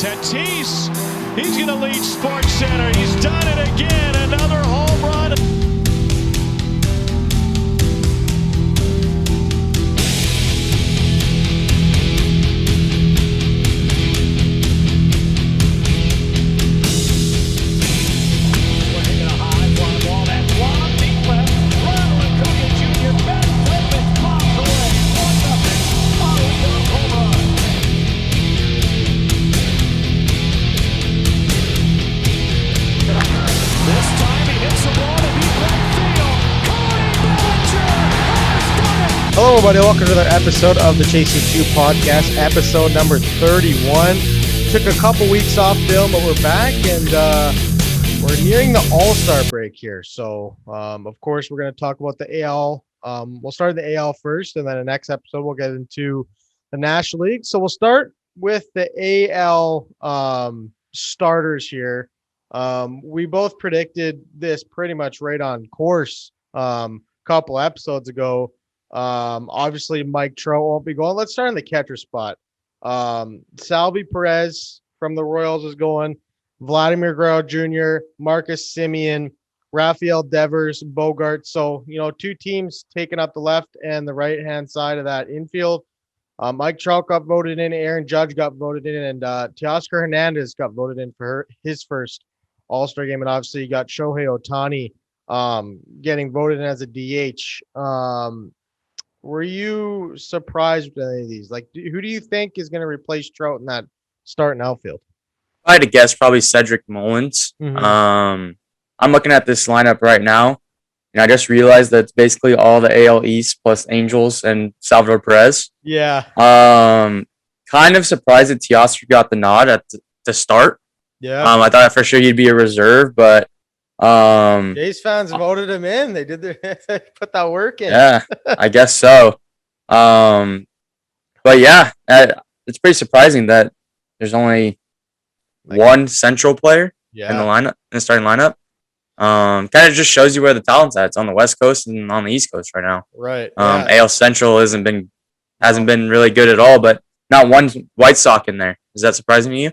Tatis, he's going to lead Sports Center. He's done it again. Another home run. Hello, everybody. Welcome to another episode of the Chasing 2 podcast, episode number 31. Took a couple weeks off, Bill, but we're back, and we're nearing the AllStar break here. So, of course, we're going to talk about the AL. We'll start the AL first, and then the next episode we'll get into the National League. So we'll start with the AL starters here. We both predicted this pretty much right on course a couple episodes ago. Obviously Mike Trout won't be going. Let's start in the catcher spot. Salvi Perez from the Royals is going. Vladimir Guerrero Jr., Marcus Semien, Rafael Devers, Bogart. So, two teams taking up the left and the right-hand side of that infield. Mike Trout got voted in, Aaron Judge got voted in, and Teoscar Hernandez got voted in for his first All-Star game. And obviously you got Shohei Ohtani getting voted in as a DH. Were you surprised with any of these? Like, who do you think is going to replace Trout in that starting outfield? I had to guess probably Cedric Mullins. I'm looking at this lineup right now, and I just realized that it's basically all the AL East plus Angels and Salvador Perez. Yeah. Kind of surprised that Teoscar got the nod at the start. Yeah. I thought for sure he'd be a reserve, but Jays fans voted him in. They did they put that work in. Yeah, I guess so. But yeah, it's pretty surprising that there's only one central player in the lineup, in the starting lineup. Kind of just shows you where the talent's at. It's on the West Coast and on the East Coast right now. Right. AL Central hasn't been really good at all, but not one White Sox in there. Is that surprising to you?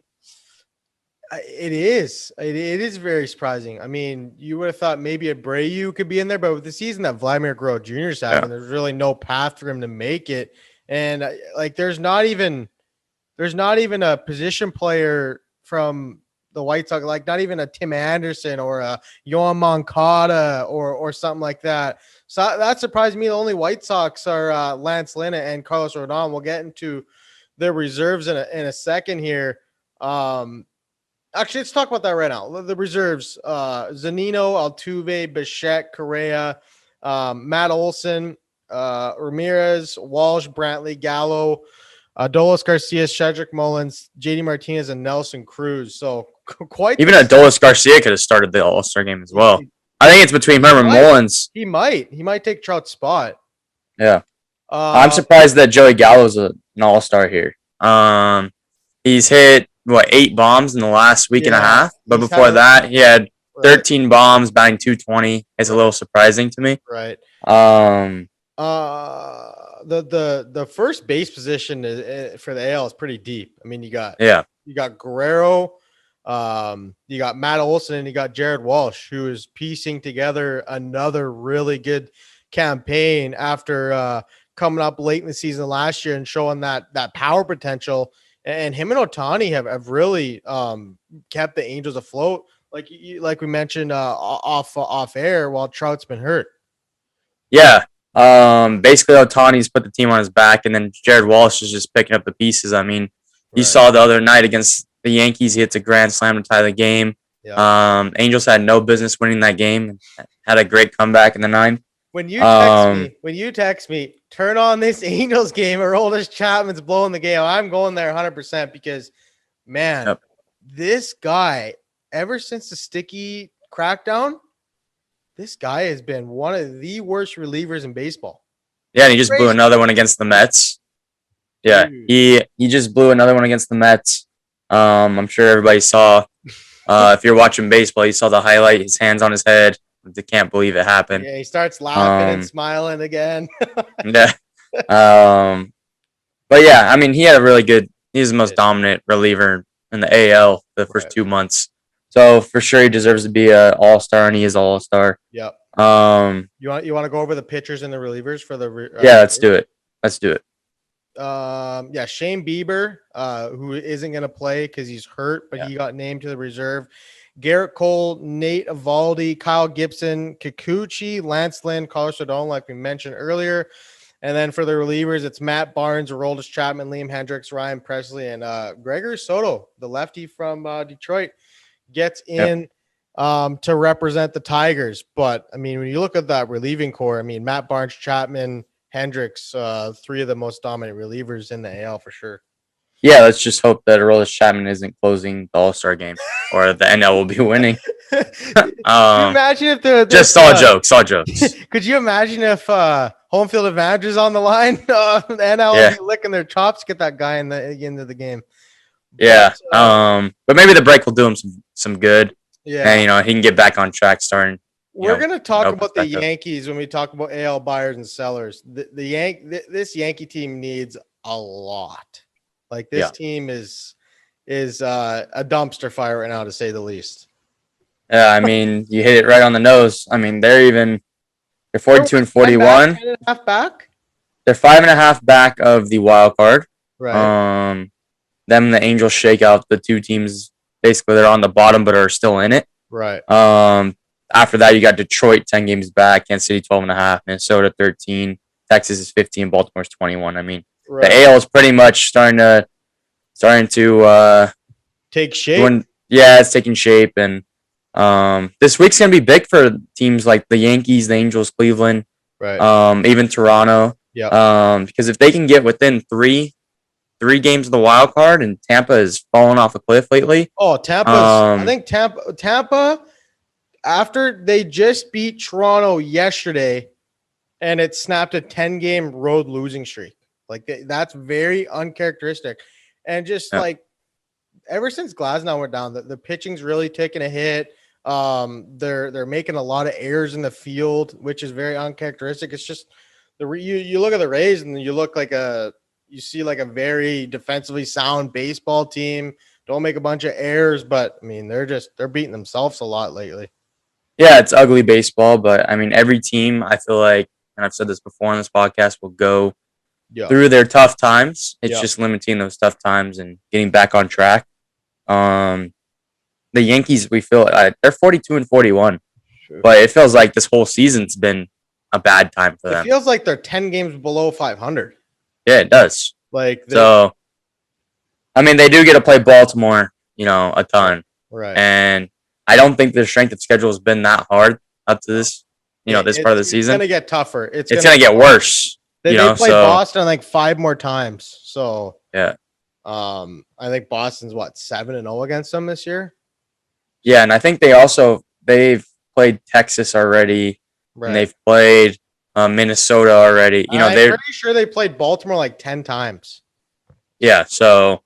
It is. It is very surprising. I mean, you would have thought maybe Abreu could be in there, but with the season that Vladimir Guerrero Jr. is having, there's really no path for him to make it. And there's not even a position player from the White Sox, like not even a Tim Anderson or a Yoan Moncada or something like that. So that surprised me. The only White Sox are Lance Lynn and Carlos Rodon. We'll get into their reserves in a second here. Actually, let's talk about that right now. The reserves, Zunino, Altuve, Bichette, Correa, Matt Olson, Ramirez, Walsh, Brantley, Gallo, Adolis Garcia, Cedric Mullins, JD Martinez, and Nelson Cruz. So quite even Adolis Garcia could have started the All-Star game as well. I think it's between him and Mullins. He might take Trout's spot. Yeah. I'm surprised that Joey Gallo's an All-Star here. He's hit 8 bombs in the last week and a half, but before that he had 13 bombs, batting .220. It's a little surprising to me. Right. The first base position for the AL is pretty deep. I mean, you got Guerrero, you got Matt Olson, and you got Jared Walsh, who is piecing together another really good campaign after coming up late in the season last year and showing that power potential. And him and Ohtani have really kept the Angels afloat, like we mentioned off air, while Trout's been hurt. Yeah. Basically, Ohtani's put the team on his back, and then Jared Walsh is just picking up the pieces. I mean, you saw the other night against the Yankees, he hits a grand slam to tie the game. Yeah. Angels had no business winning that game. Had a great comeback in the ninth. When you text me, turn on this Angels game or Aroldis Chapman's blowing the game, I'm going there 100% because, man, this guy, ever since the Sticky crackdown, this guy has been one of the worst relievers in baseball. Yeah, and he just blew another one against the Mets. Yeah, he just blew another one against the Mets. I'm sure everybody saw. If you're watching baseball, you saw the highlight. His hands on his head. They can't believe it happened. Yeah, he starts laughing and smiling again. Yeah. But yeah, I mean, he had a really good. He's the most dominant reliever in the AL the first 2 months. So for sure he deserves to be an all-star, and he is all-star. Yep. Um, You want to go over the pitchers and the relievers for the yeah, let's do it. Yeah, Shane Bieber, who isn't going to play because he's hurt, but he got named to the reserve. Garrett Cole, Nate Eovaldi, Kyle Gibson, Kikuchi, Lance Lynn, Carlos Rodon, like we mentioned earlier. And then for the relievers, it's Matt Barnes, Aroldis Chapman, Liam Hendricks, Ryan Presley, and Gregory Soto, the lefty from Detroit, gets in to represent the Tigers. But, I mean, when you look at that relieving core, I mean, Matt Barnes, Chapman, Hendricks, three of the most dominant relievers in the AL for sure. Yeah, let's just hope that Aroldis Chapman isn't closing the All-Star game, or the NL will be winning. Could you imagine if just all jokes. Could you imagine if home field advantage is on the line? The NL will be licking their chops, get that guy into the game. Yeah, but maybe the break will do him some good. Yeah, and he can get back on track starting. We're going to talk about the Yankees when we talk about AL buyers and sellers. This Yankee team needs a lot. Like this team is a dumpster fire right now, to say the least. Yeah, I mean, you hit it right on the nose. I mean, they're 42 and 41. 10.5 back. They're 5.5 back of the wild card. Right. Them and the Angels shake out the two teams. Basically, they're on the bottom, but are still in it. Right. After that, you got Detroit 10 games back, Kansas City 12.5, Minnesota 13, Texas is 15, Baltimore's 21. I mean, the AL is pretty much starting to take shape. It's taking shape, and this week's gonna be big for teams like the Yankees, the Angels, Cleveland, right? Even Toronto. Yeah. Because if they can get within three games of the wild card, and Tampa has fallen off a cliff lately. Oh, I think Tampa. After they just beat Toronto yesterday, and it snapped a 10-game road losing streak. Like that's very uncharacteristic, and just like ever since Glasnow went down, the pitching's really taking a hit. They're making a lot of errors in the field, which is very uncharacteristic. It's just you look at the Rays and you see like a very defensively sound baseball team. Don't make a bunch of errors, but I mean they're beating themselves a lot lately. Yeah, it's ugly baseball, but I mean every team, I feel like, and I've said this before on this podcast, will go through their tough times. It's just limiting those tough times and getting back on track. The Yankees, we feel they're 42 and 41, but it feels like this whole season's been a bad time for them. It feels like they're 10 games below 500. Yeah, it does. So, I mean, they do get to play Baltimore, a ton, right? And I don't think their strength of schedule has been that hard up to this, this part of the season. It's going to get tougher. It's going to get worse. They play Boston like 5 more times. So yeah, I think Boston's 7-0 against them this year. Yeah, and I think they've played Texas already, and they've played Minnesota already. I'm pretty sure they played Baltimore like 10 times. Yeah, so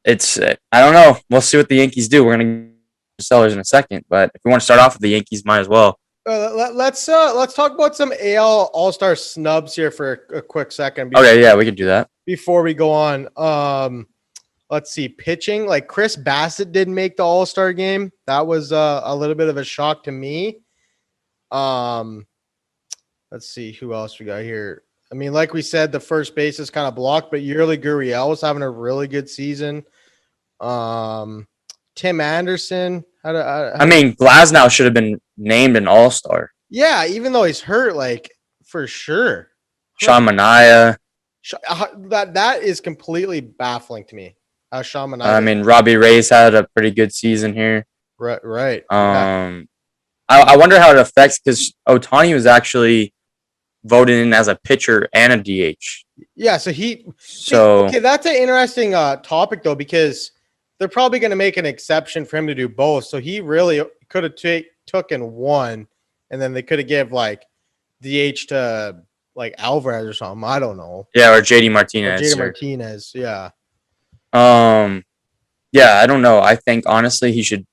it's I don't know. We'll see what the Yankees do. We're gonna get to sellers in a second, but if we want to start off with the Yankees, might as well. Let's talk about some AL All-Star snubs here for a quick second. Okay, yeah, we can do that. Before we go on, let's see, pitching. Like Chris Bassett didn't make the All-Star game. That was a little bit of a shock to me. Let's see who else we got here. I mean, like we said, the first base is kind of blocked, but Yurley Gurriel was having a really good season. Tim Anderson. I mean, Glasnow should have been named an All-Star. Yeah, even though he's hurt, like for sure. Sean Manaea. That is completely baffling to me. How Sean Manaea. I mean, Robbie Reyes had a pretty good season here. Right. I wonder how it affects, because Ohtani was actually voted in as a pitcher and a DH. Yeah, okay, that's an interesting topic though, because they're probably going to make an exception for him to do both. So he really could have taken one, and then they could have give like DH to like Alvarez or something. I don't know. Yeah, or JD Martinez. Yeah. Yeah, I don't know. I think honestly he should,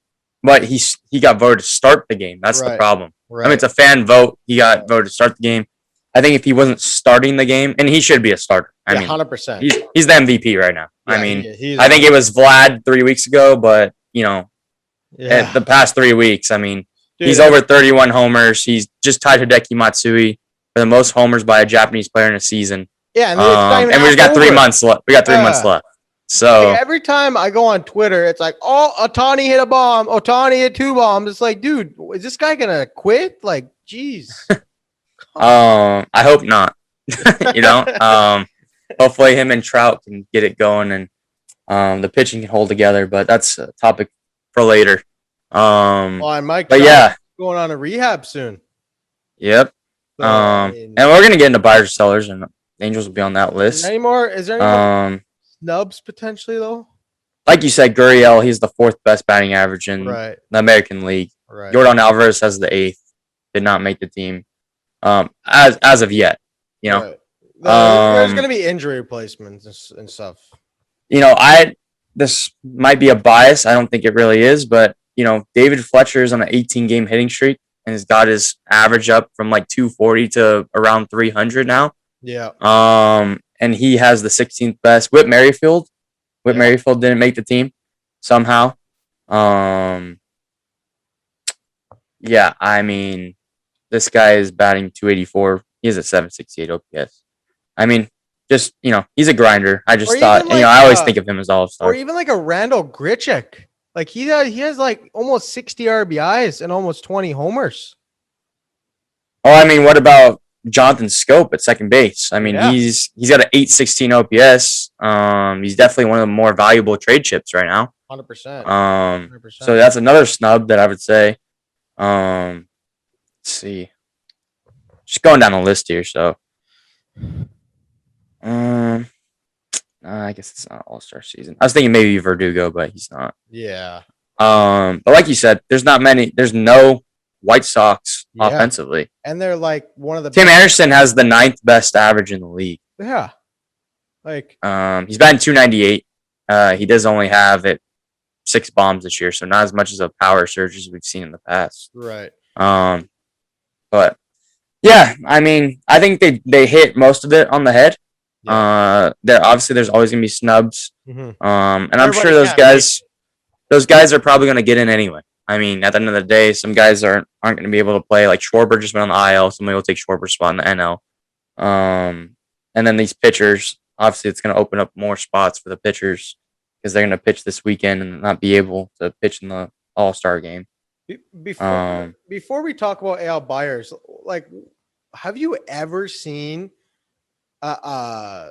but he got voted to start the game. That's the problem. Right. I mean, it's a fan vote. He got voted to start the game. I think if he wasn't starting the game, and he should be a starter. I mean, 100%. He's the MVP right now. I mean, I think it was Vlad 3 weeks ago, but, the past 3 weeks, I mean, he's over 31 homers. He's just tied Hideki Matsui for the most homers by a Japanese player in a season. Yeah, and we've got 3 months left. We got 3 months left. So every time I go on Twitter, it's like, oh, Ohtani hit a bomb. Ohtani hit 2 bombs. It's like, dude, is this guy going to quit? Like, geez. I hope not. Hopefully him and Trout can get it going and the pitching can hold together, but that's a topic for later. And Mike but yeah, going on a rehab soon. Yep. And we're going to get into buyers and sellers, and the Angels will be on that list. Is there any more snubs potentially, though? Like you said, Gurriel, he's the 4th best batting average in the American League. Right. Jordan Alvarez has the 8th. Did not make the team as of yet. Right. There's going to be injury replacements and stuff. This might be a bias. I don't think it really is, but David Fletcher is on an 18-game hitting streak and has got his average up from like 240 to around 300 now. Yeah. And he has the 16th best. Whit Merrifield didn't make the team somehow. Yeah, I mean, this guy is batting 284. He has a 768 OPS. I mean, just, he's a grinder. I just thought, I always think of him as all-star. Or even like a Randall Grichuk. Like he has like almost 60 RBIs and almost 20 homers. Oh, I mean, what about Jonathan Scope at second base? I mean, he's got an 816 OPS. He's definitely one of the more valuable trade chips right now. 100%. 100%. So that's another snub that I would say. Let's see. Just going down the list here. So, I guess it's not All-Star season. I was thinking maybe Verdugo, but he's not. Yeah. But like you said, there's no White Sox offensively. And they're like one of the Tim Anderson has the 9th best average in the league. Yeah. Like he's batting 298. He does only have 6 bombs this year, so not as much as a power surge as we've seen in the past. Right. But yeah, I mean, I think they hit most of it on the head. Yeah. There's always gonna be snubs. Mm-hmm. And I'm sure those guys are probably gonna get in anyway. I mean, at the end of the day, some guys aren't going to be able to play. Like Schwarber just went on the IL. Somebody will take Schwarber's spot in the NL. And then these pitchers, obviously, it's going to open up more spots for the pitchers because they're going to pitch this weekend and not be able to pitch in the All-Star game. Before we talk about AL buyers, like, have you ever seen 3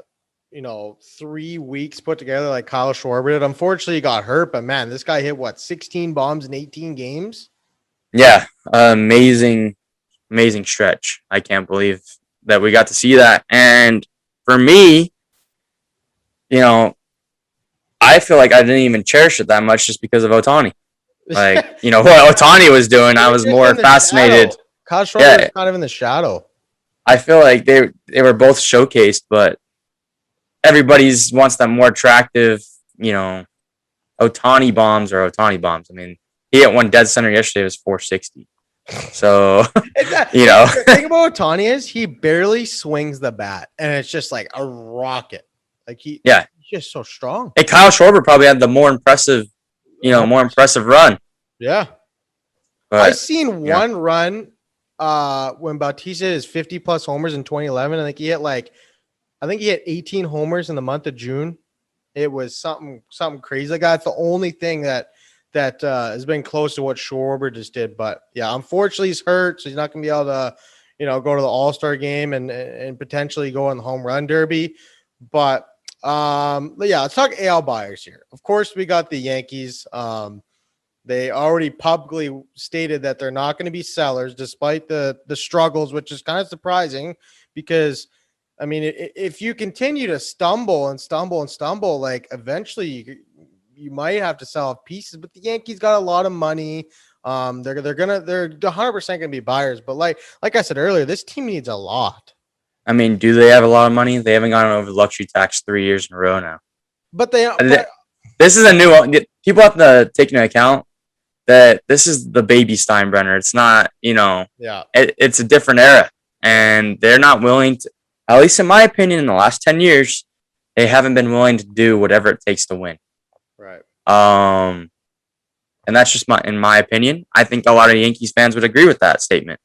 weeks put together like Kyle Schwarber did? Unfortunately, he got hurt, but man, this guy hit 16 bombs in 18 games? Yeah, amazing stretch. I can't believe that we got to see that. And for me, I feel like I didn't even cherish it that much just because of Ohtani. Like, what Ohtani was doing, I was more fascinated. Shadow. Kyle Schwarber was kind of in the shadow. I feel like they were both showcased, but everybody wants that more attractive, Ohtani bombs or Ohtani bombs. I mean, he hit one dead center yesterday. It was 460. So, The thing about Ohtani is he barely swings the bat, and it's just like a rocket. Like he's just so strong. And Kyle Schwarber probably had the more impressive run. Yeah. But, I've seen one run when Bautista is 50+ homers in 2011. I think he hit 18 homers in the month of June. It was something crazy like that. It's the only thing that has been close to what Schwarber just did. But yeah, unfortunately he's hurt, so he's not gonna be able to, go to the All-Star game and potentially go on the home run derby. But yeah, let's talk AL buyers here. Of course, we got the Yankees. They already publicly stated that they're not going to be sellers despite the struggles, which is kind of surprising because, I mean, if you continue to stumble, like eventually you might have to sell off pieces, but the Yankees got a lot of money. They're 100% going to be buyers, but like I said earlier, this team needs a lot. I mean, do they have a lot of money? They haven't gone over the luxury tax 3 years in a row now. But this is a new one. People have to take into account that this is the baby Steinbrenner. It's not, it's a different era, and they're not willing to, at least in my opinion, in the last 10 years, they haven't been willing to do whatever it takes to win. Right. And that's just in my opinion. I think a lot of Yankees fans would agree with that statement.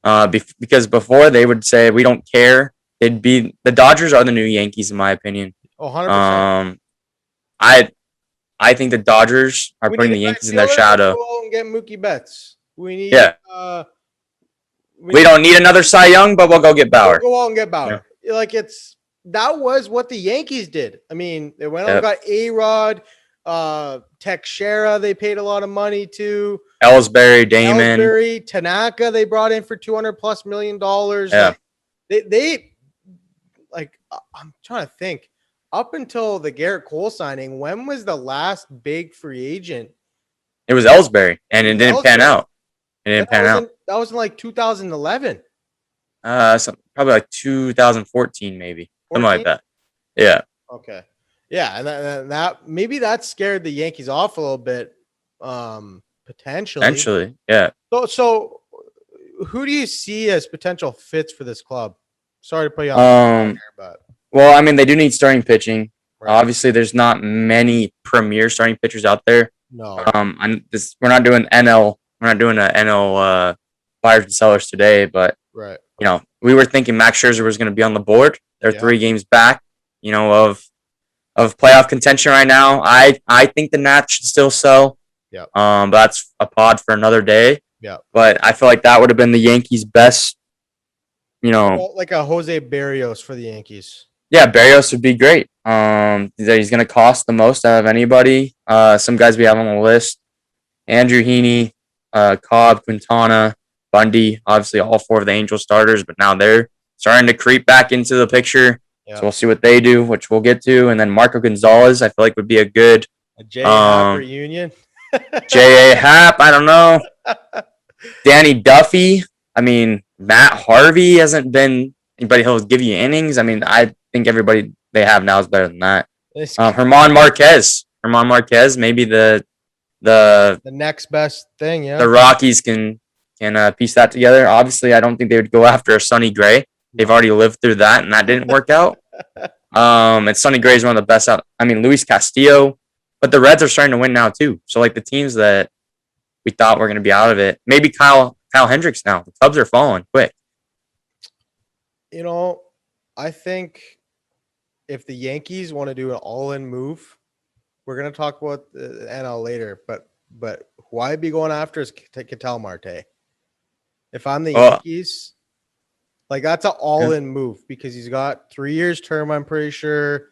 Because before they would say we don't care. The Dodgers are the new Yankees in my opinion. Oh, 100%. I think the Dodgers are putting the Yankees in their shadow. Go and get Mookie Betts. We need. Yeah. We don't need another Cy Young, but we'll go get Bauer. We'll go out and get Bauer. Yeah. Like that was what the Yankees did. I mean, they went out and got A-Rod, Teixeira. They paid a lot of money to Ellsbury, Damon, Tanaka. They brought in for $200+ million. Yeah. I'm trying to think. Up until the Garrett Cole signing, when was the last big free agent? It was Ellsbury, and it didn't pan out. That was in like 2011. Probably like 2014, maybe 14? Something like that. Yeah. Okay. Yeah, and that maybe that scared the Yankees off a little bit, potentially. Yeah. So who do you see as potential fits for this club? Sorry to put you on here, but well, I mean, they do need starting pitching. Right. Obviously, there's not many premier starting pitchers out there. No. We're not doing NL. We're not doing an NL buyers and sellers today, but right. We were thinking Max Scherzer was going to be on the board. They're 3 games back, of playoff contention right now. I think the Nats should still sell. Yeah. But that's a pod for another day. Yeah. But I feel like that would have been the Yankees' best. Like a Jose Barrios for the Yankees. Yeah, Barrios would be great. He's going to cost the most out of anybody. Some guys we have on the list: Andrew Heaney, Cobb, Quintana, Bundy. Obviously, all 4 of the Angel starters, but now they're starting to creep back into the picture. Yeah. So we'll see what they do, which we'll get to. And then Marco Gonzalez, I feel like would be a good J.A. Happ reunion. J.A. Happ, I don't know. Danny Duffy. I mean, Matt Harvey hasn't been anybody who'll give you innings. I mean, I think everybody they have now is better than that. Herman Marquez, maybe the next best thing. Yeah, the Rockies can piece that together. Obviously, I don't think they would go after a Sonny Gray. They've already lived through that, and that didn't work out. And Sonny Gray is one of the best out. I mean, Luis Castillo, but the Reds are starting to win now too. So like the teams that we thought were going to be out of it, maybe Kyle Hendricks now. The Cubs are falling quick. I think if the Yankees want to do an all-in move, we're going to talk about the NL later, but who I'd be going after is Ketel Marte. If I'm the Yankees, that's an all-in move because he's got 3 years term, I'm pretty sure.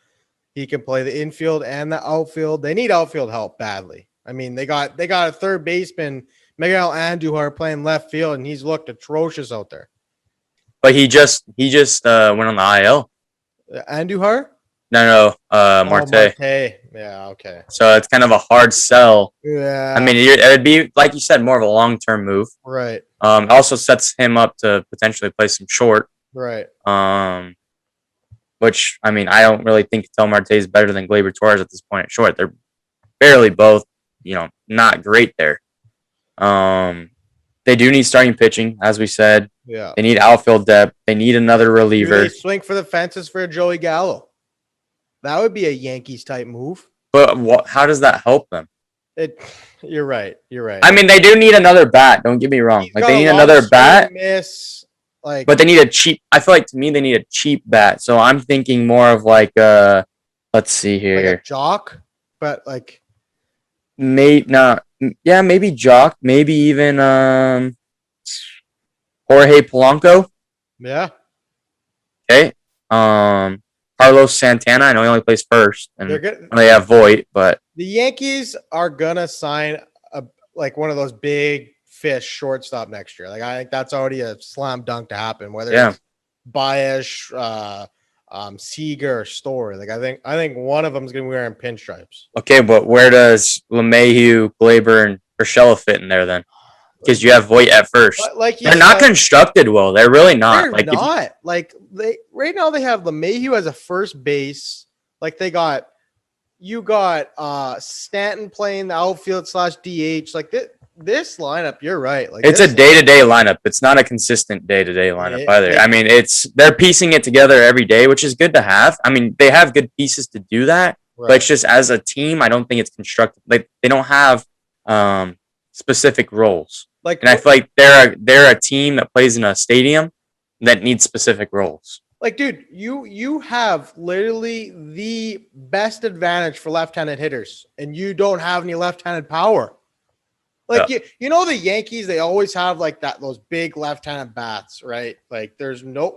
He can play the infield and the outfield. They need outfield help badly. I mean, they got a third baseman, Miguel Andujar, playing left field, and he's looked atrocious out there. But he just went on the IL. Andujar? No, Marte. Marte. Yeah, okay. So it's kind of a hard sell. Yeah. I mean, it would be, like you said, more of a long-term move. Right. Also sets him up to potentially play some short. Right. Which, I mean, I don't really think Ketel Marte is better than Gleyber Torres at this point at short. They're barely both, not great there. They do need starting pitching, as we said. Yeah. They need outfield depth. They need another reliever. Do they swing for the fences for a Joey Gallo? That would be a Yankees type move. But how does that help them? You're right. I mean, they do need another bat. Don't get me wrong. They need another bat. But they need a cheap. I feel like to me they need a cheap bat. So I'm thinking more of let's see here. Like a Jock, but maybe Jock. Maybe even Jorge Polanco. Yeah. Okay. Carlos Santana. I know he only plays first, and they have Voit, but the Yankees are gonna sign one of those big fish shortstop next year. I think that's already a slam dunk to happen. Whether it's Baez, Seager, or Story. I think one of them is gonna be wearing pinstripes. Okay, but where does LeMahieu, Gleyber, and Urshela fit in there then? Because you have Voit at first. They're not constructed well. They're really not. They're not. Right now they have LeMahieu as a first base. You got Stanton playing the outfield /DH. this lineup, you're right. Like It's a day-to-day lineup. It's not a consistent day-to-day lineup either. I mean, they're piecing it together every day, which is good to have. I mean, they have good pieces to do that, but it's just as a team, I don't think it's constructed. Like they don't have specific roles. And I feel like they're a team that plays in a stadium that needs specific roles. Like, dude, you have literally the best advantage for left-handed hitters, and you don't have any left-handed power. Like you know the Yankees, they always have like those big left-handed bats, right? Like there's no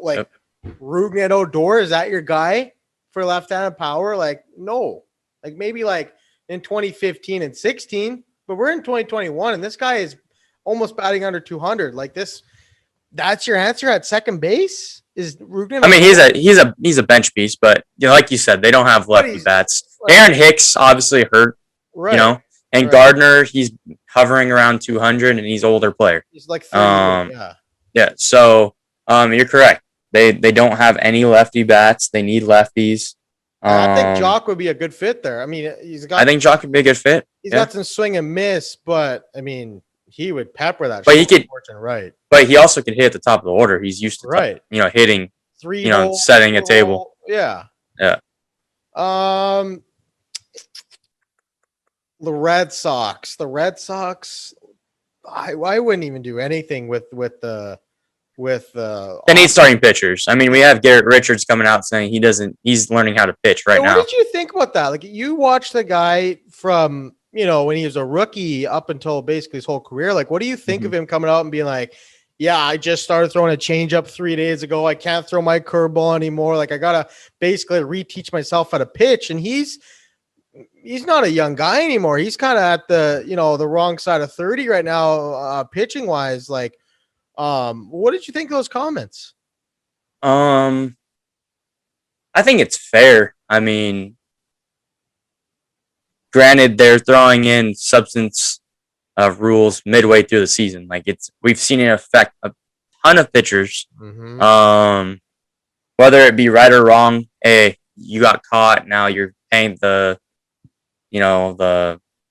Rougned Odor, is that your guy for left-handed power? Like no, like maybe like in 2015 and 16, but we're in 2021, and this guy is almost batting under 200. Like this, that's your answer at second base. Is Rougned? I mean, he's a bench piece, but like you said, they don't have lefty bats. Aaron Hicks obviously hurt, right? And Gardner, he's hovering around 200, and he's an older player. He's like 30, yeah. So you're correct. They don't have any lefty bats. They need lefties. I think Jock would be a good fit there. I mean, I think Jock would be a good fit. He's got some swing and miss, but I mean, he would pepper that. But he could, right? But he also could hit at the top of the order. He's used to, hitting, setting a table. Yeah. Yeah. The Red Sox. I wouldn't even do anything with the. They need starting pitchers. I mean, we have Garrett Richards coming out saying he's learning how to pitch right now. What did you think about that? Like, you watched the guy from when he was a rookie up until basically his whole career. Like, what do you think of him coming out and being like, yeah, I just started throwing a changeup 3 days ago. I can't throw my curveball anymore. Like, I gotta basically reteach myself how to pitch. And he's not a young guy anymore. He's kind of at the wrong side of 30 right now, pitching wise. Like, what did you think of those comments? I think it's fair. I mean, granted, they're throwing in substance rules midway through the season. Like we've seen it affect a ton of pitchers. Whether it be right or wrong, hey, you got caught. Now you're paying the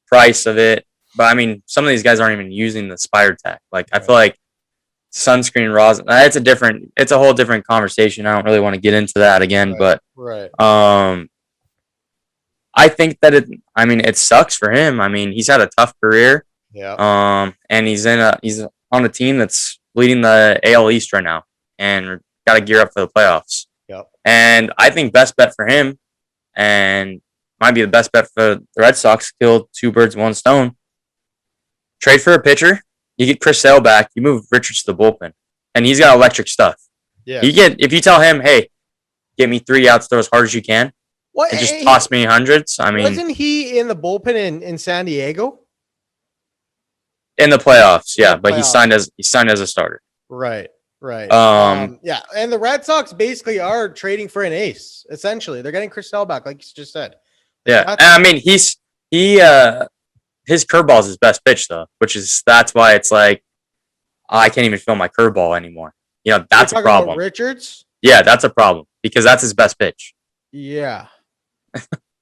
price of it. But I mean, some of these guys aren't even using the Spire Tech. Like I feel like sunscreen rosin. It's a whole different conversation. I don't really want to get into that again, but I think that it sucks for him. I mean, he's had a tough career. Yeah. And he's on a team that's leading the AL East right now and got to gear up for the playoffs. Yep. And I think best bet for him, and might be the best bet for the Red Sox, kill two birds, one stone. Trade for a pitcher. You get Chris Sale back. You move Richards to the bullpen, and he's got electric stuff. Yeah. If you tell him, hey, get me 3 outs, throw as hard as you can, and just toss me hundreds. I mean, wasn't he in the bullpen in San Diego? In the playoffs, yeah, but he signed as a starter. Right. Yeah, and the Red Sox basically are trading for an ace. Essentially, they're getting Chris Sale back, like you just said. Yeah, and I mean, his curveball is his best pitch though, that's why it's like I can't even feel my curveball anymore. That's a problem. Richards? Yeah, that's a problem because that's his best pitch. Yeah.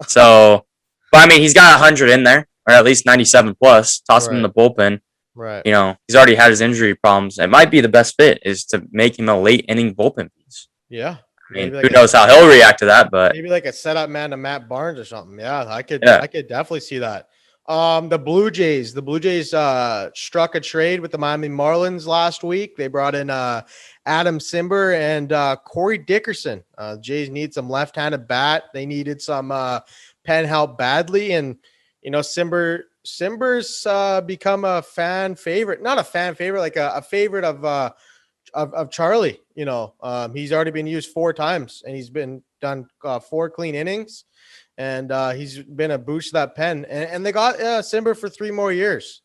So, but I mean, he's got 100 in there, or at least 97 plus. Toss him in the bullpen. Right. He's already had his injury problems. It might be the best fit is to make him a late inning bullpen piece. Yeah. I mean, who knows how he'll react to that, but maybe like a setup man to Matt Barnes or something. Yeah, I could definitely see that. The Blue Jays struck a trade with the Miami Marlins last week. They brought in Adam Simber and Corey Dickerson. Jays need some left-handed bat. They needed some pen help badly, and Simber's become a fan favorite. Not a fan favorite, like a favorite of Charlie. He's already been used 4 times, and he's been done 4 clean innings. And he's been a boost to that pen. And they got Simber for 3 more years.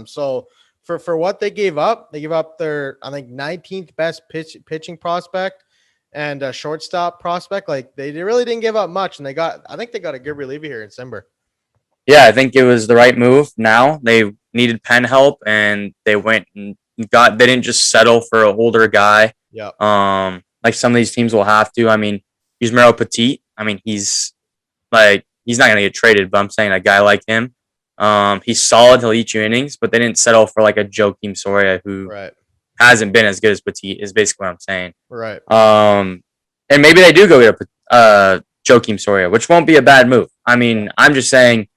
So for what they gave up their, I think, 19th best pitching prospect and a shortstop prospect. Like, they really didn't give up much. And I think they got a good reliever here in Simber. Yeah, I think it was the right move. Now they needed pen help, and they went and they didn't just settle for an older guy. Yeah. Like some of these teams will have to. I mean, Yusmeiro Petit. I mean, he's not going to get traded, but I'm saying a guy like him, He's solid. He'll eat you innings, but they didn't settle for like a Joakim Soria who hasn't been as good as Petit. Is basically what I'm saying. Right. And maybe they do go get a Joakim Soria, which won't be a bad move. I mean, I'm just saying,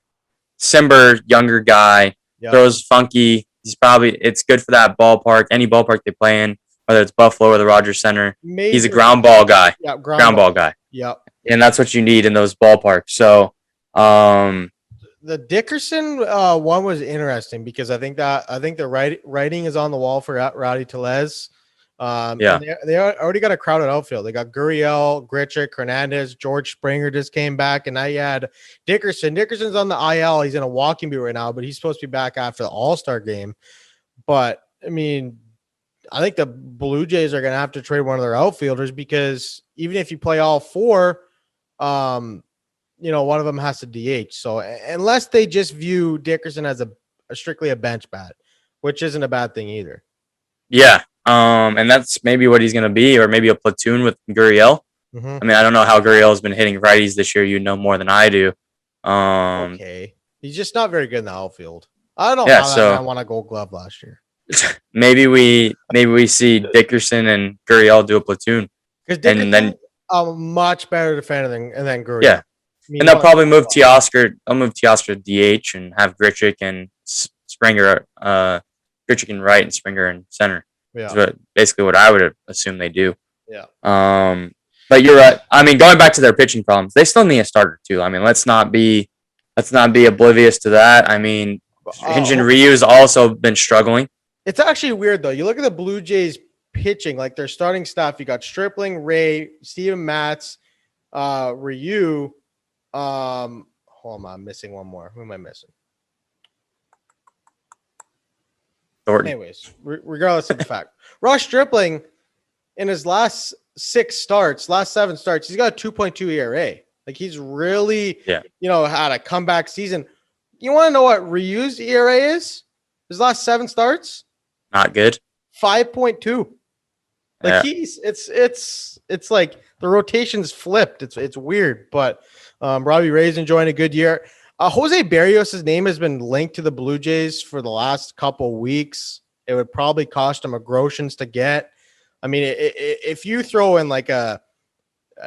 Simber, younger guy, throws funky. It's good for that ballpark, any ballpark they play in, whether it's Buffalo or the Rogers Center. He's a ground ball guy. Yeah, ground ball guy. Yep. And that's what you need in those ballparks. So, the Dickerson one was interesting because I think the writing is on the wall for Rowdy Tellez. They already got a crowded outfield. They got Gurriel, Grichuk, Hernandez, George Springer just came back, and now you had Dickerson. Dickerson's on the IL. He's in a walking boot right now, but he's supposed to be back after the All-Star game. But I mean, I think the Blue Jays are going to have to trade one of their outfielders because even if you play all four, one of them has to DH. So unless they just view Dickerson as a strictly a bench bat, which isn't a bad thing either. Yeah. And that's maybe what he's going to be, or maybe a platoon with Gurriel. Mm-hmm. I mean, I don't know how Gurriel has been hitting righties this year. You know more than I do. Okay. He's just not very good in the outfield. I don't know how that man won a Gold Glove last year. maybe we see Dickerson and Gurriel do a platoon. Because Dickerson's a much better defender than Gurriel. Yeah. And they'll probably move Teoscar. I'll move Teoscar to DH and have Grichuk and Springer, Grichuk in right and Springer in center. Yeah. That's basically what I would assume they do. Yeah. But you're right. I mean, going back to their pitching problems, they still need a starter too. I mean, let's not be oblivious to that. I mean, Hyun-Jin Ryu's also been struggling. It's actually weird though. You look at the Blue Jays pitching, like their starting staff. You got Stripling, Ray, Steven Matz, Ryu. Hold on, I'm missing one more. Who am I missing? Thornton. Anyways, regardless of the fact, Ross Stripling in his last 7 starts, he's got a 2.2 ERA. Like he's really, had a comeback season. You want to know what Ryu's ERA is? His last 7 starts? Not good. 5.2. Like it's like the rotation's flipped. It's weird, but Robbie Ray's enjoying a good year. Jose Barrios' name has been linked to the Blue Jays for the last couple weeks. It would probably cost him a groshens to get. I mean, if you throw in like a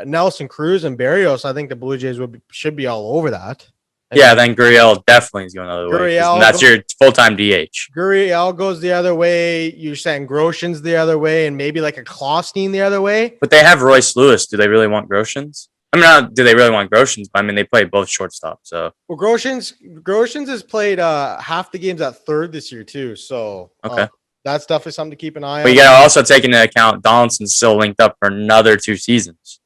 Nelson Cruz and Barrios, I think the Blue Jays should be all over that. Then Gurriel definitely is going the other way. That's your full-time DH. Gurriel goes the other way. You're saying Groshans the other way, and maybe like a Klostein the other way. But they have Royce Lewis. Do they really want Groshans? I mean, not do they really want Groshans, but I mean, they play both shortstop. So Groshans has played half the games at third this year too. So that's definitely something to keep an eye on. But you got to also take into account Donaldson's still linked up for another 2 seasons.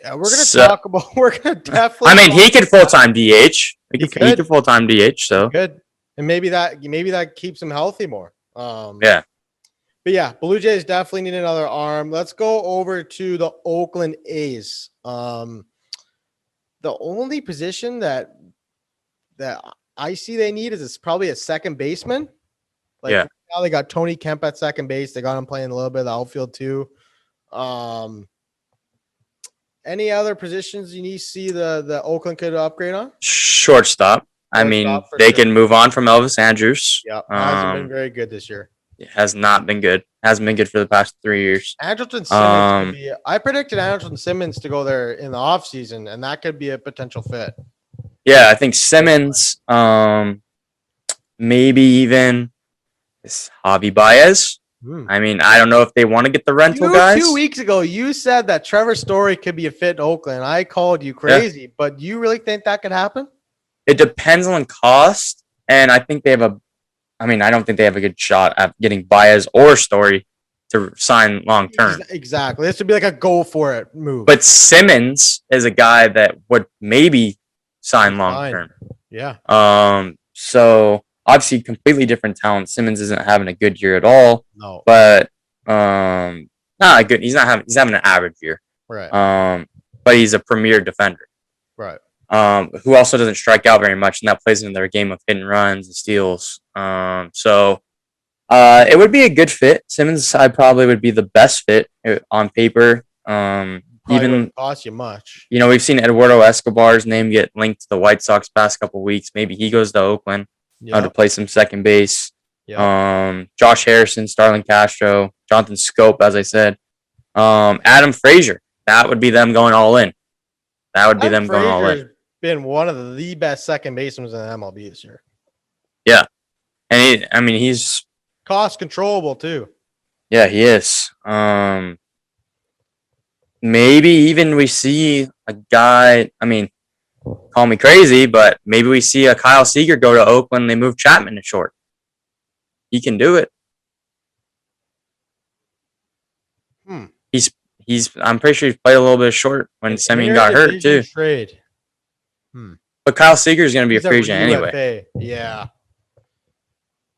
Yeah, we're gonna definitely. I mean, he could full-time DH. He could full-time DH. So good, and maybe that keeps him healthy more. Yeah. But yeah, Blue Jays definitely need another arm. Let's go over to the Oakland A's. The only position that I see they need is probably a second baseman. Now they got Tony Kemp at second base. They got him playing a little bit of the outfield too. Any other positions you need to see the Oakland could upgrade on? Shortstop. I mean, they can move on from Elvis Andrus. Yeah, hasn't been very good this year. It has not been good. Hasn't been good for the past 3 years. Andrelton Simmons I predicted Andrelton Simmons to go there in the offseason, and that could be a potential fit. Yeah, I think Simmons, maybe even Javi Baez. I mean, I don't know if they want to get the rental guys. 2 weeks ago, you said that Trevor Story could be a fit in Oakland. I called you crazy, but do you really think that could happen? It depends on cost, and I think they have I don't think they have a good shot at getting Baez or Story to sign long term. Exactly. This would be like a go for it move. But Simmons is a guy that would maybe sign long term. Yeah. So obviously completely different talent. Simmons isn't having a good year at all. No. But not good. He's having an average year. Right. But he's a premier defender. Right. Who also doesn't strike out very much, and that plays into their game of hit and runs and steals. So it would be a good fit. Simmons, I probably would be the best fit on paper. Probably Even wouldn't cost you much. we've seen Eduardo Escobar's name get linked to the White Sox past couple weeks. Maybe he goes to Oakland to play some second base. Yep. Josh Harrison, Starlin Castro, Jonathan Scope, as I said. Adam Frazier. That would be them going all in. That would be them going all in. Been one of the best second basemen in MLB this year. Yeah. And he's cost controllable too. Yeah, he is. Maybe even we see a guy, call me crazy, but maybe we see a Kyle Seager go to Oakland and they move Chapman to short. He can do it. I'm pretty sure he's played a little bit short when Semien got hurt too. Trade. But Kyle Seager is going to be a free agent anyway. Yeah.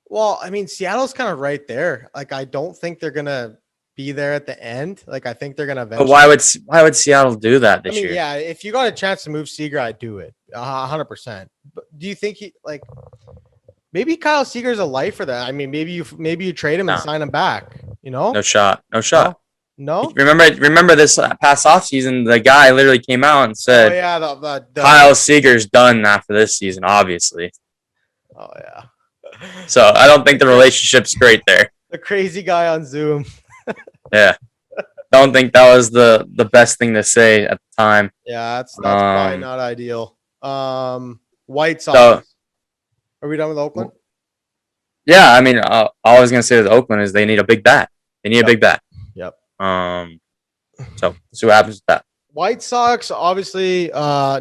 Well, Seattle's kind of right there. Like, I don't think they're going to be there at the end. Like, I think they're going to eventually. But why would Seattle do that this year? Yeah, if you got a chance to move Seager, I'd do it 100%. But do you think maybe Kyle Seager's a lifer that? Maybe you trade him and sign him back. No shot. No. Remember this past offseason, the guy literally came out and said, "Oh yeah, Kyle Seager's done after this season." Obviously. Oh yeah. So I don't think the relationship's great there. The crazy guy on Zoom. Yeah. Don't think that was the best thing to say at the time. Yeah, that's probably not ideal. White Sox. Are we done with Oakland? Yeah, all I was gonna say with Oakland is they need a big bat. They need a big bat. Yep. So see what happens with that. White Sox, obviously,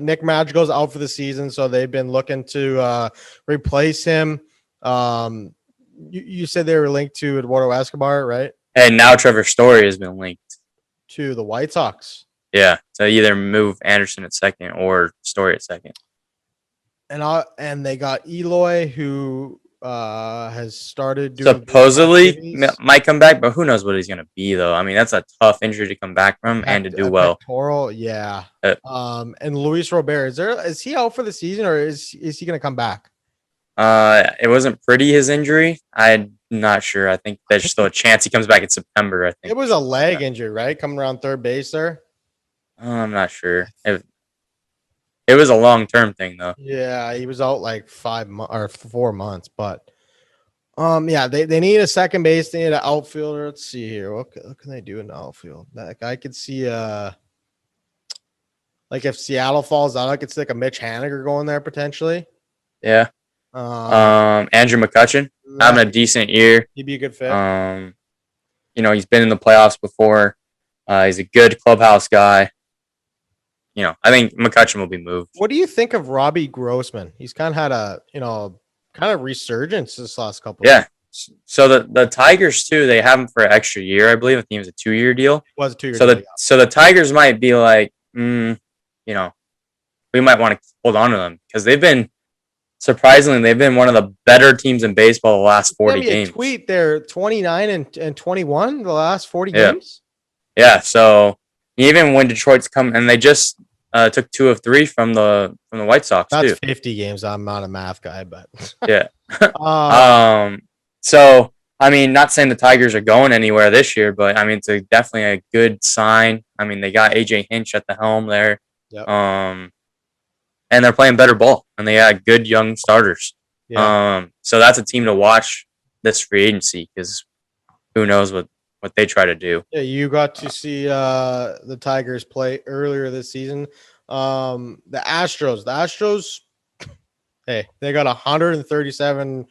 Nick Madrigal's out for the season, so they've been looking to replace him. You said they were linked to Eduardo Escobar, right? And now Trevor Story has been linked to the White Sox. Yeah, so either move Anderson at second or Story at second. And they got Eloy, who has started doing supposedly might come back, but who knows what he's gonna be though. That's a tough injury to come back from and to do well. Pectoral, yeah. And Luis Robert, is he out for the season or is he gonna come back? It wasn't pretty, his injury. I'm not sure. I think there's still a chance he comes back in September. I think it was a leg injury, right? Coming around third base there. I'm not sure. It was a long-term thing, though. Yeah, he was out like 5 months or 4 months. But, yeah, they need a second base. They need an outfielder. Let's see here. What can they do in the outfield? Like, I could see, like, if Seattle falls out, I could see like a Mitch Haniger going there potentially. Yeah. Andrew McCutchen having a decent year. He'd be a good fit. He's been in the playoffs before. He's a good clubhouse guy. I think McCutchen will be moved. What do you think of Robbie Grossman? He's kind of had a, kind of resurgence this last couple. Yeah. So the Tigers too, they have him for an extra year, I believe. I think it was a 2-year deal. It was a 2-year deal. So the Tigers might be like, we might want to hold on to them because they've been one of the better teams in baseball the last 40 games. Tweet they're 29 and 21 the last 40 games. Yeah. So even when Detroit's come and they just took 2 of 3 from the White Sox. That's too. 50 games. I'm not a math guy, but yeah. So not saying the Tigers are going anywhere this year, but it's definitely a good sign. They got AJ Hinch at the helm there. Yep. And they're playing better ball, and they got good young starters. Yeah. So that's a team to watch this free agency because who knows what they try to do. Yeah, you got to see the Tigers play earlier this season. The Astros, hey, they got 137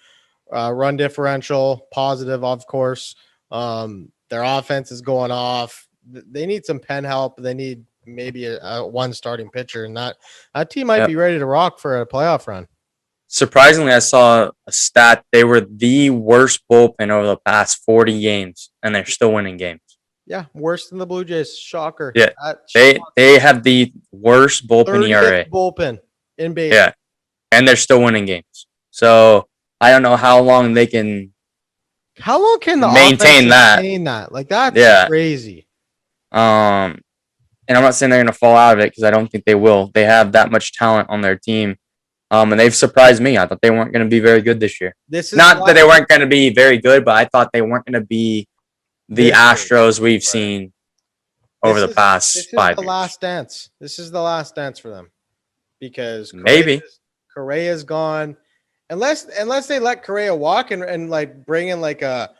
run differential, positive, of course. Their offense is going off. They need some pen help. They need maybe a one starting pitcher, and that team might be ready to rock for a playoff run. Surprisingly, I saw a stat. They were the worst bullpen over the past 40 games, and they're still winning games. Yeah, worse than the Blue Jays. Shocker. Yeah, they have the worst bullpen ERA. Bullpen in baseball. Yeah, and they're still winning games. So I don't know how long they can. How long can the maintain that? Like, that's crazy. And I'm not saying they're going to fall out of it because I don't think they will. They have that much talent on their team. And they've surprised me. I thought they weren't going to be very good this year. Not that they weren't going to be very good, but I thought they weren't going to be the Astros we've seen over the past this 5 is the years. last dance. This is the last dance for them because Maybe. Correa's gone. Unless they let Correa walk and like bring in like a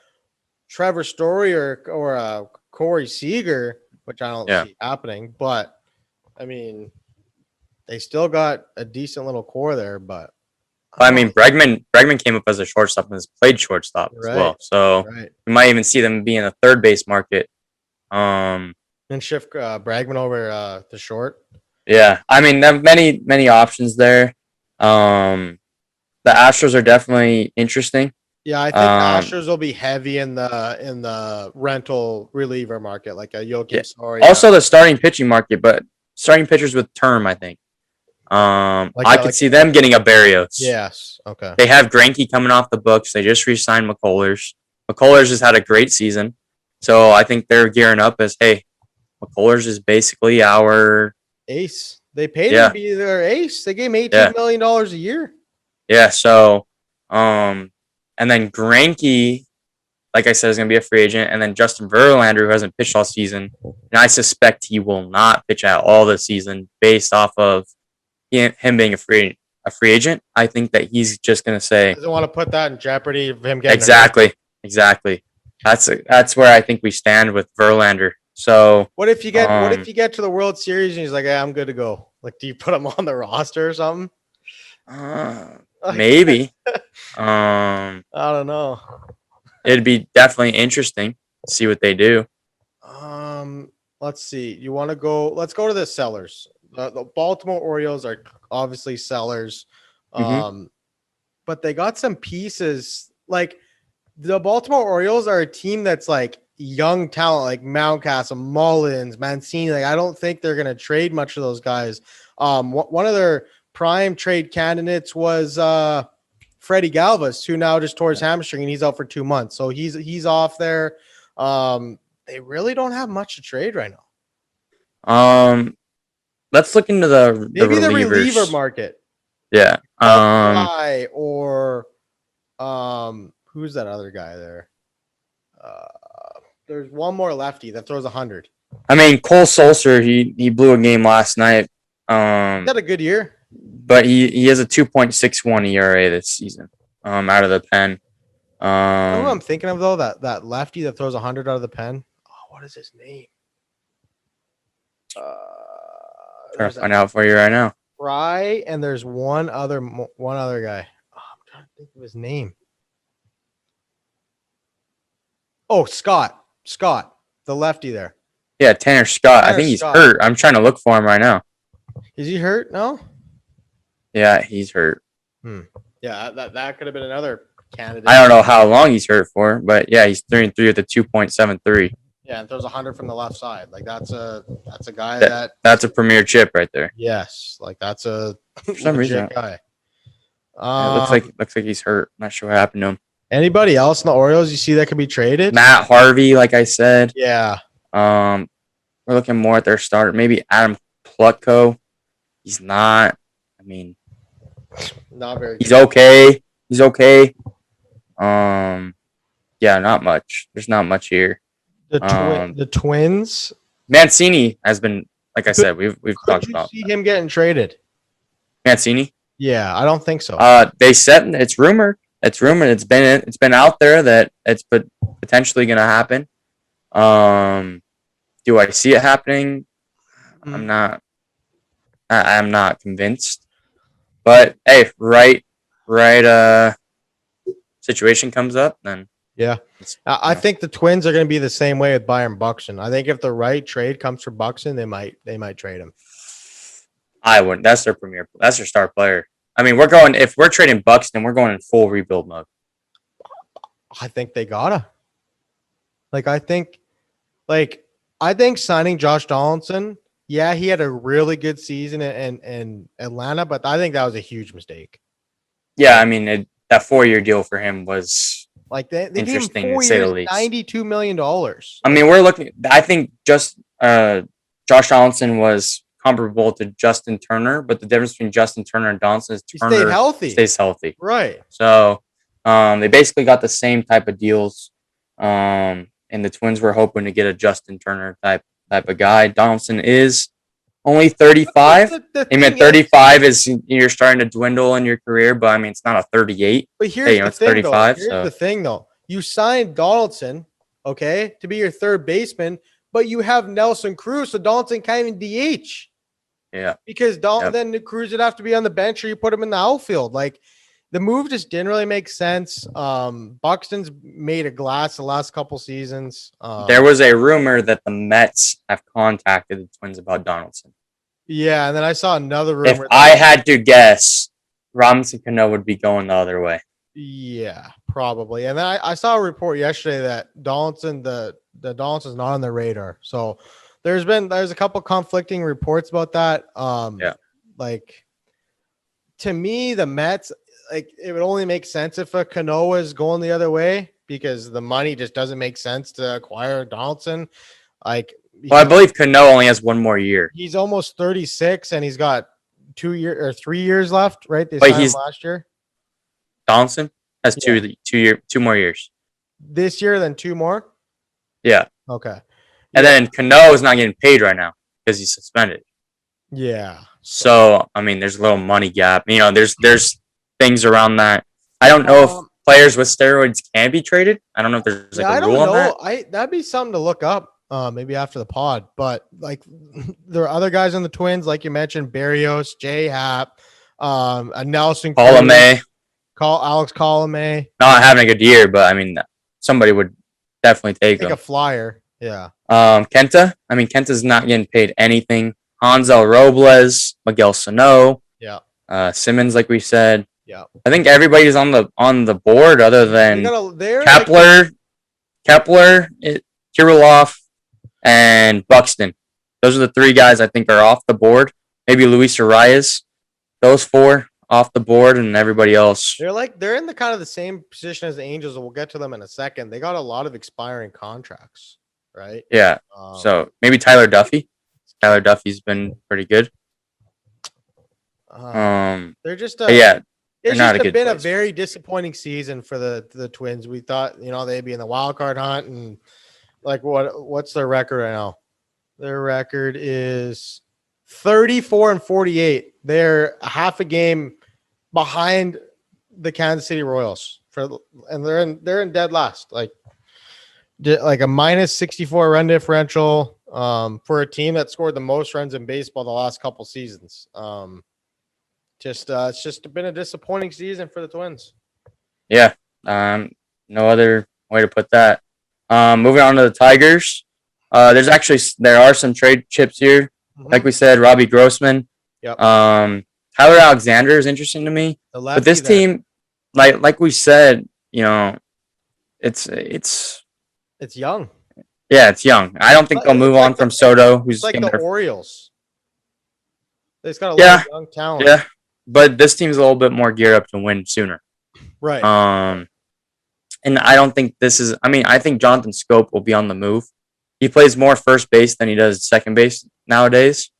Trevor Story or a Corey Seager, which I don't see happening. But I mean, they still got a decent little core there. But I mean, Bregman came up as a shortstop and has played shortstop as well. So we might even see them be in the third base market. And shift Bregman over to short. Yeah, I mean, there are many options there. The Astros are definitely interesting. Yeah, I think the Astros will be heavy in the rental reliever market, like a Yoki. Yeah. Also, the starting pitching market, but starting pitchers with term, I think. I could see them getting a Barrios. Yes. Okay. They have Greinke coming off the books. They just re-signed McCullers. McCullers has had a great season, so I think they're gearing up as, hey, McCullers is basically our ace. They paid him to be their ace. They gave him $18 million a year. Yeah. So, and then Greinke, like I said, is going to be a free agent, and then Justin Verlander, who hasn't pitched all season, and I suspect he will not pitch at all this season based off of him being a free agent. I think that he's just going to say, doesn't want to put that in jeopardy of him getting exactly. That's where I think we stand with Verlander. So what if you get to the World Series and he's like, hey, I'm good to go? Like, do you put him on the roster or something? Maybe. I don't know. It'd be definitely interesting to see what they do. Let's see. You want to go? Let's go to the sellers. The Baltimore Orioles are obviously sellers, but they got some pieces. Like the Baltimore Orioles are a team that's like young talent, like Mountcastle, Mullins, Mancini. Like I don't think they're gonna trade much of those guys. One of their prime trade candidates was Freddie Galvis, who now just tore his hamstring and he's out for 2 months. So he's off there. They really don't have much to trade right now. Let's look into the reliever market. Yeah. Or who's that other guy there? There's one more lefty that throws 100. I mean, Cole Sulser, he blew a game last night. He had a good year. But he has a 2.61 ERA this season. Out of the pen. You know who I'm thinking of though? That lefty that throws 100 out of the pen. Oh, what is his name? Trying to find out for you right now. Fry, and there's one other guy. Oh, I'm trying to think of his name. Oh, Scott, the lefty there. Yeah, Tanner Scott. I think he's hurt. I'm trying to look for him right now. Is he hurt? No. Yeah, he's hurt. Yeah, that could have been another candidate. I don't know how long he's hurt for, but yeah, he's 3-3 with a 2.73. Yeah, and throws 100 from the left side. Like that's a guy that's a premier chip right there. Yes, like that's a for some reason guy. It looks like he's hurt. Not sure what happened to him. Anybody else in the Orioles you see that could be traded? Matt Harvey, like I said. Yeah. We're looking more at their starter. Maybe Adam Plutko. He's not. I mean, not very. He's okay. He's okay. Yeah, not much. There's not much here. The Twins. Mancini has been, like I said, we've talked about. See him getting traded. Mancini? Yeah, I don't think so. They said it's rumored. It's rumored. It's been out there that it's potentially going to happen. Do I see it happening? I'm not. I'm not convinced. But hey, right. Situation comes up, then. Yeah, I think the Twins are going to be the same way with Byron Buxton. I think if the right trade comes for Buxton, they might trade him. I wouldn't. That's their star player. I mean, if we're trading Buxton, we're going in full rebuild mode. I think they gotta. I think signing Josh Donaldson. Yeah, he had a really good season in Atlanta, but I think that was a huge mistake. Yeah, I mean that 4-year deal for him was they interesting gave him 4 to say the years, least. $92 million. I mean, we're looking. I think just Josh Donaldson was comparable to Justin Turner, but the difference between Justin Turner and Donaldson is Turner stays healthy. Right. So they basically got the same type of deals. And the Twins were hoping to get a Justin Turner type type of guy. Donaldson is only 35. The I mean, thing 35 is you're starting to dwindle in your career, but I mean, it's not a 38. But here's the it's thing, 35. though. Here's the thing, though. You signed Donaldson, okay, to be your third baseman, but you have Nelson Cruz, so Donaldson can't even DH. Yeah. Because then Cruz would have to be on the bench or you put him in the outfield. Like, the move just didn't really make sense. Buxton's made a glass the last couple seasons. There was a rumor that the Mets have contacted the Twins about Donaldson. Yeah, and then I saw another rumor. If I had to guess, Robinson Cano would be going the other way. Yeah, probably. And then I saw a report yesterday that Donaldson, the Donaldson's not on the radar. So there's a couple conflicting reports about that. Like, to me, the Mets, like, it would only make sense if a Cano is going the other way because the money just doesn't make sense to acquire Donaldson. Like, well, I believe Cano only has one more year. He's almost 36 and he's got 3 years left, right? They But signed him last year. Donaldson has two more years. This year, then 2 more? Yeah. Okay. And then Cano is not getting paid right now because he's suspended. Yeah. So, I mean, there's a little money gap. You know, there's things around that. I don't know if players with steroids can be traded. I don't know if there's like a rule on that. That'd be something to look up. Maybe after the pod, but like there are other guys on the Twins, like you mentioned, Barrios, J Happ, Nelson, Alex Colomé. Not having a good year, but I mean, somebody would definitely take him. A flyer, yeah. Kenta. I mean, Kenta's not getting paid anything. Hansel Robles, Miguel Sano, Simmons, like we said. Yeah, I think everybody's on the board other than Kepler, Kirilloff, and Buxton. Those are the 3 guys I think are off the board. Maybe Luis Arias. Those 4 off the board, and everybody else. They're in the kind of the same position as the Angels, and we'll get to them in a second. They got a lot of expiring contracts, right? Yeah. So maybe Tyler Duffy. Tyler Duffy's been pretty good. They're just it's just been a very disappointing season for the Twins. We thought, they'd be in the wild card hunt, and like what's their record right now? Their record is 34-48. They're half a game behind the Kansas City Royals and they're in dead last. Like a minus 64 run differential for a team that scored the most runs in baseball the last couple seasons. It's just been a disappointing season for the Twins. Yeah. No other way to put that. Moving on to the Tigers. There are some trade chips here. Mm-hmm. Like we said, Robbie Grossman. Yep. Tyler Alexander is interesting to me. But this team, like we said, it's young. Yeah, it's young. I don't think they'll move on from Soto, who's like the Orioles. They've got a lot of young talent. Yeah, but this team's a little bit more geared up to win sooner. Right. And I don't think I think Jonathan Scope will be on the move. He plays more first base than he does second base nowadays.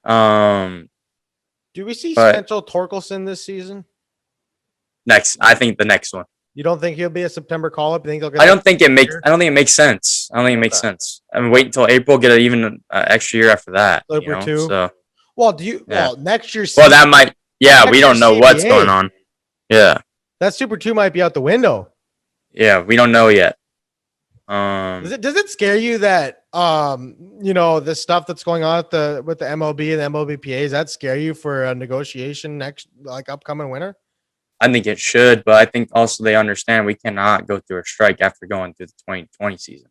Do we see Spencer Torkelson this season? I think the next one. You don't think he'll be a September call-up? You think they'll get? I don't think it makes sense. I don't think it makes sense. I mean, wait until April, get an even extra year after that. Two. So, well, next year? Well, that might. Yeah, we don't know what's going on. Yeah, that Super 2 might be out the window. Yeah, we don't know yet. Does it scare you that the stuff that's going on with the MLB and the MLBPA, does that scare you for a negotiation next upcoming winter? I think it should, but I think also they understand we cannot go through a strike after going through the 2020 season.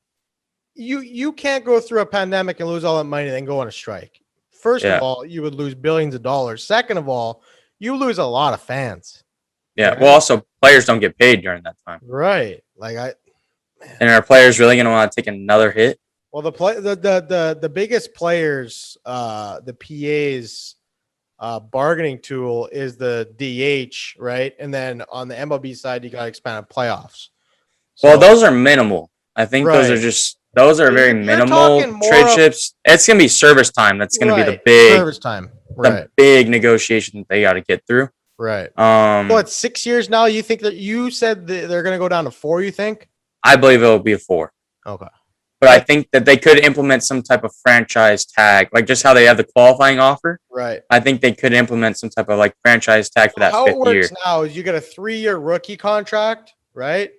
You can't go through a pandemic and lose all that money and then go on a strike. First of all, you would lose billions of dollars. Second of all, you lose a lot of fans. Yeah. Right? Well, also players don't get paid during that time. Right. And are players really going to want to take another hit? Well, the biggest players, the PA's bargaining tool is the DH, right? And then on the MLB side, you got expanded playoffs. So, those are minimal. I think those are very minimal trade chips. It's going to be service time. That's going to be the big service time. Right. The big negotiation that they got to get through. Right. It's 6 years now. You think that you said that they're going to go down to 4, you think? I believe it will be a 4. Okay. But I think that they could implement some type of franchise tag, like just how they have the qualifying offer. Right. I think they could implement some type of like franchise tag for that How fifth it works year. now is you get a 3-year rookie contract, right?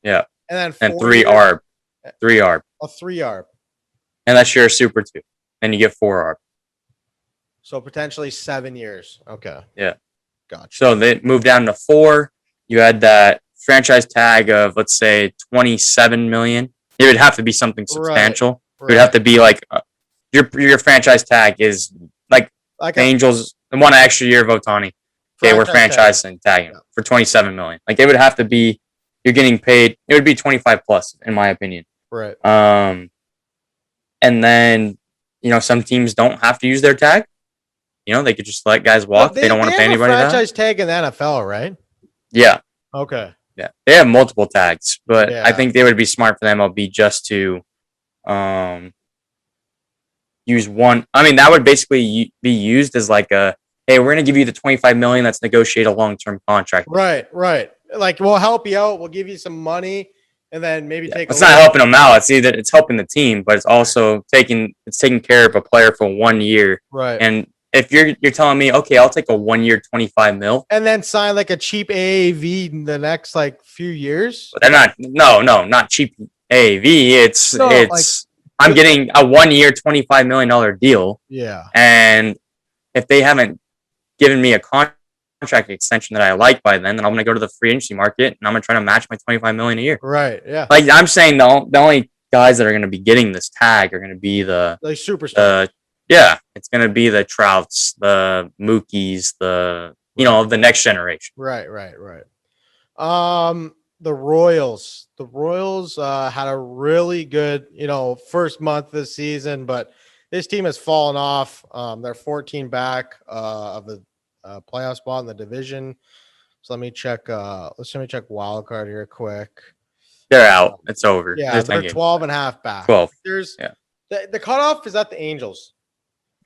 Yeah. And then And 4 3 years, ARB. 3 ARB. a 3 ARB. Unless you're a Super 2. Then you get 4 ARB. So potentially 7 years. Okay. Yeah. Gotcha. So they moved down to 4. You had that franchise tag of, let's say, $27 million. It would have to be something substantial. It would have to be like your franchise tag is like the Angels want an extra year of Ohtani. They were franchising tagging for $27 million. Like it would have to be you're getting paid. It would be 25 plus, in my opinion. Right. And then some teams don't have to use their tag. They could just let guys walk. They don't want to pay anybody that. Franchise tag in the NFL, right? Yeah. Okay. Yeah, they have multiple tags, but I think they would be smart for the MLB just to use one. I mean, that would basically be used as like a, hey, we're going to give you the $25 million. Let's negotiate a long-term contract. Right. Like we'll help you out. We'll give you some money, and then maybe take. It's not helping them out. It's either it's helping the team, but it's also taking care of a player for 1 year. Right. And if you're telling me, okay, I'll take a 1 year, $25 million, and then sign like a cheap AAV in the next like few years. But they're not cheap AAV. I'm getting a 1 year, $25 million deal. Yeah. And if they haven't given me a contract extension that I like by then I'm going to go to the free agency market and I'm going to try to match my $25 million a year. Right. Yeah. Like I'm saying, the only guys that are going to be getting this tag are going to be the superstars. Yeah, it's going to be the Trouts, the Mookies, the next generation. Right. The Royals. The Royals had a really good, first month of the season, but this team has fallen off. They're 14 back of the playoff spot in the division. So let me check. Let me check wild card here quick. They're out. It's over. Yeah, they're 12 and a half back. 12. The cutoff is at the Angels.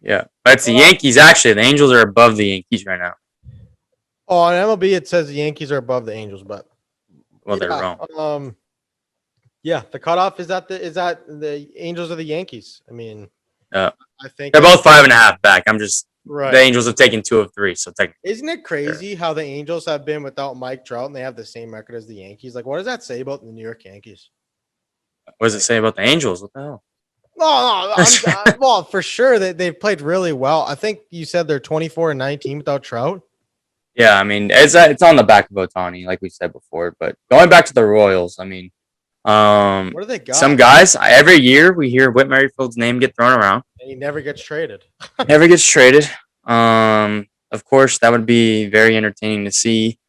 Yeah, but it's the Yankees. Actually, the Angels are above the Yankees right now. Oh, on MLB it says the Yankees are above the Angels, but they're wrong. Yeah, the cutoff is at the Angels or the Yankees. I mean, I think they're both 5.5 back. I'm just right. The Angels have taken 2 of 3, so technically. Isn't it crazy how the Angels have been without Mike Trout and they have the same record as the Yankees? Like, what does that say about the New York Yankees? What does it say about the Angels? What the hell? No, well, for sure they've played really well. I think you said they're 24-19 without Trout. Yeah, I mean it's on the back of Ohtani, like we said before. But going back to the Royals, I mean, what do they got? Some guys every year we hear Whit Merrifield's name get thrown around, and he never gets traded. Of course, that would be very entertaining to see.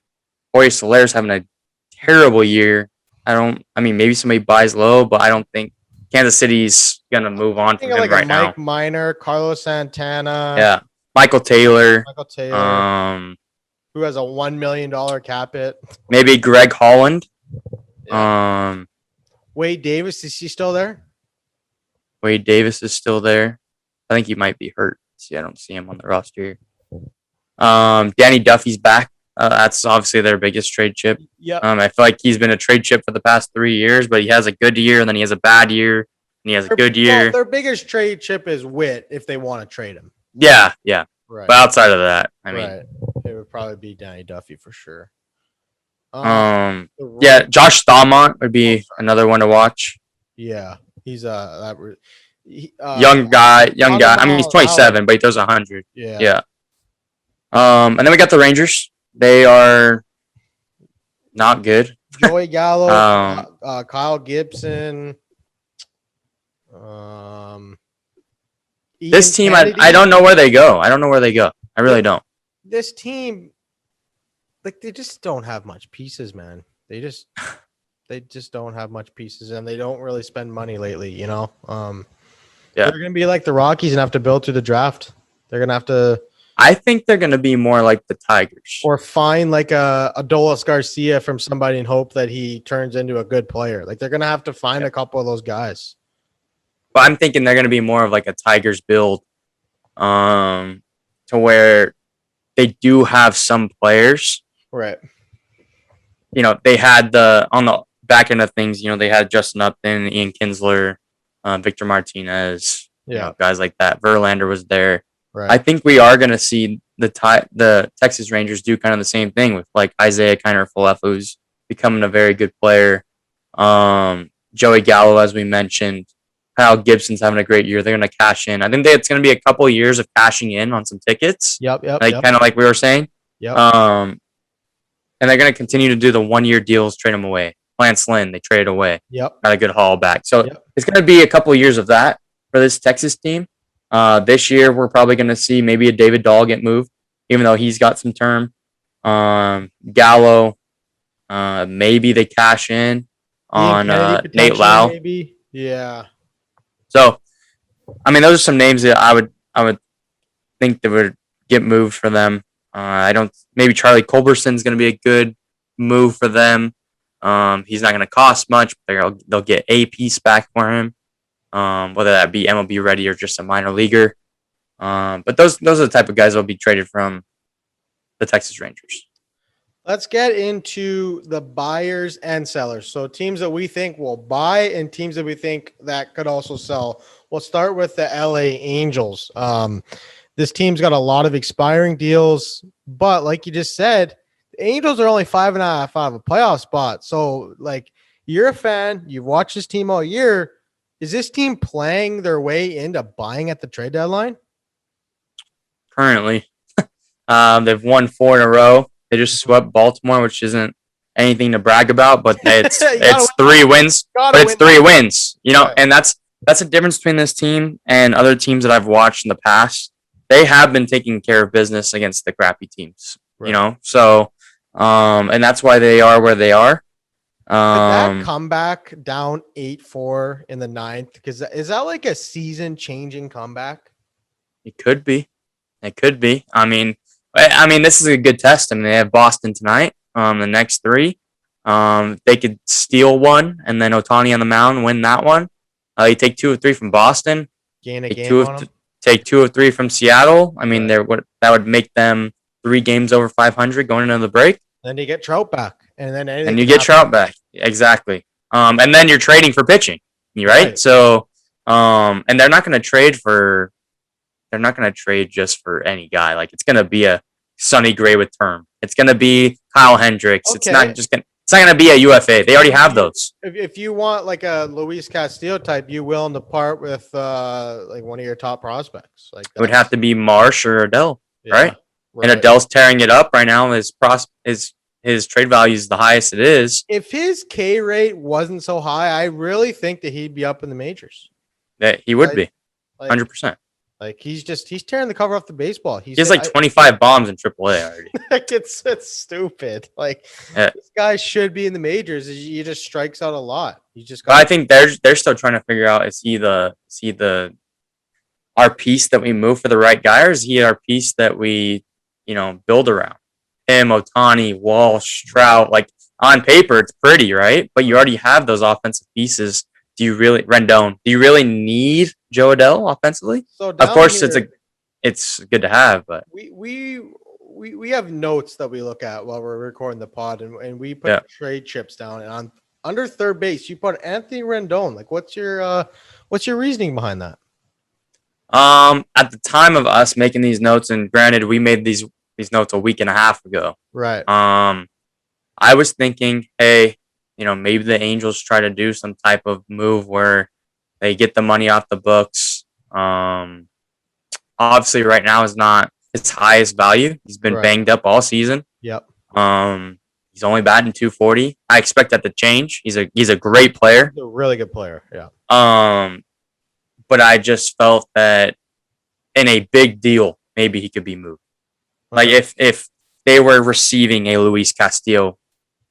Jorge Soler's having a terrible year. Maybe somebody buys low, but I don't think Kansas City's gonna move on from him right now. Mike Minor, Carlos Santana. Yeah, Michael Taylor. Who has a $1 million cap hit? Maybe Greg Holland. Yeah. Wade Davis, is he still there? Wade Davis is still there. I think he might be hurt. See, I don't see him on the roster here. Danny Duffy's back. That's obviously their biggest trade chip. Yeah. I feel like he's been a trade chip for the past 3 years, but he has a good year, and then he has a bad year, and he has a good year. Well, their biggest trade chip is Witt if they want to trade him. Yeah. Right. But outside of that, it would probably be Danny Duffy for sure. Josh Staumont would be another one to watch. Yeah, he's young guy. I mean, he's 27, but he throws 100. Yeah. And then we got the Rangers. They are not good. Joey Gallo, Kyle Gibson. This team, I don't know where they go. I really don't. This team, like, they just don't have much pieces, man. They just don't have much pieces, and they don't really spend money lately. They're gonna be like the Rockies and have to build through the draft. They're gonna have to. I think they're gonna be more like the Tigers, or find like a Adolis Garcia from somebody and hope that he turns into a good player. Like they're gonna have to find a couple of those guys. But I'm thinking they're going to be more of like a Tigers build, to where they do have some players. Right. They had on the back end of things, they had Justin Upton, Ian Kinsler, Victor Martinez, Yeah. guys like that. Verlander was there. Right. I think we are going to see the Texas Rangers do kind of the same thing with like Isaiah Kiner-Falefa, who's becoming a very good player. Joey Gallo, as we mentioned. Kyle Gibson's having a great year. They're going to cash in. I think it's going to be a couple of years of cashing in on some tickets. Yep. Kind of like we were saying. Yep. And they're going to continue to do the 1-year deals, trade them away. Lance Lynn, they traded away. Yep. Got a good haul back. So it's going to be a couple of years of that for this Texas team. This year, we're probably going to see maybe a David Dahl get moved, even though he's got some term. Gallo, maybe they cash in on Nate Lau. Maybe. Yeah. So, I mean, those are some names that I would think that would get moved for them. Maybe Charlie Culberson's going to be a good move for them. He's not going to cost much, but they'll get a piece back for him, whether that be MLB ready or just a minor leaguer. But those are the type of guys that will be traded from the Texas Rangers. Let's get into the buyers and sellers. So teams that we think will buy and teams that we think that could also sell. We'll start with the LA Angels. This team's got a lot of expiring deals, but like you just said, the Angels are only 5.5 out of a playoff spot. So like you're a fan, you've watched this team all year. Is this team playing their way into buying at the trade deadline? Currently, they've won 4 in a row. They just swept Baltimore, which isn't anything to brag about, but it's 3 wins. But it's 3 wins, right. And that's the difference between this team and other teams that I've watched in the past. They have been taking care of business against the crappy teams, right. So, and that's why they are where they are. Did that comeback down 8-4 in the 9th? Because is that like a season-changing comeback? It could be. I mean, this is a good test. I mean, they have Boston tonight. The next 3, they could steal one, and then Ohtani on the mound win that one. You take 2 of 3 from Boston. Take 2 of 3 from Seattle. I mean, that would make them 3 games over 500 going into the break. Then you get Trout back, and you get Trout back. Exactly. And then you're trading for pitching, right? So, and they're not going to trade for. They're not going to trade just for any guy. Like it's going to be a Sonny Gray with term. It's going to be Kyle Hendricks. Okay. It's not going to be a UFA. They already have those. If you want like a Luis Castillo type, you willing to part with like one of your top prospects? Like it would have to be Marsh or Adele, right? And Adele's tearing it up right now. His trade value is the highest it is. If his K rate wasn't so high, I really think that he'd be up in the majors. Yeah, he would be 100%. Like he's tearing the cover off the baseball. He has like 25 bombs in AAA already. Like it's stupid. Like this guy should be in the majors. He just strikes out a lot. I think they're still trying to figure out is he our piece that we move for the right guy, or is he our piece that we build around him? Ohtani, Walsh, Trout. Like on paper, it's pretty, right? But you already have those offensive pieces. Rendon? Do you really need Joe Adele offensively? So of course, it's good to have, but we have notes that we look at while we're recording the pod, and we put trade chips down. And on under third base, you put Anthony Rendon. Like, what's your reasoning behind that? At the time of us making these notes, and granted, we made these notes a week and a half ago. Right. I was thinking, hey. Maybe the Angels try to do some type of move where they get the money off the books. Obviously, right now is not his highest value. He's been banged up all season. Yep. He's only batting .240. I expect that to change. He's a great player. He's a really good player. Yeah. But I just felt that in a big deal, maybe he could be moved. Okay. Like if they were receiving a Luis Castillo.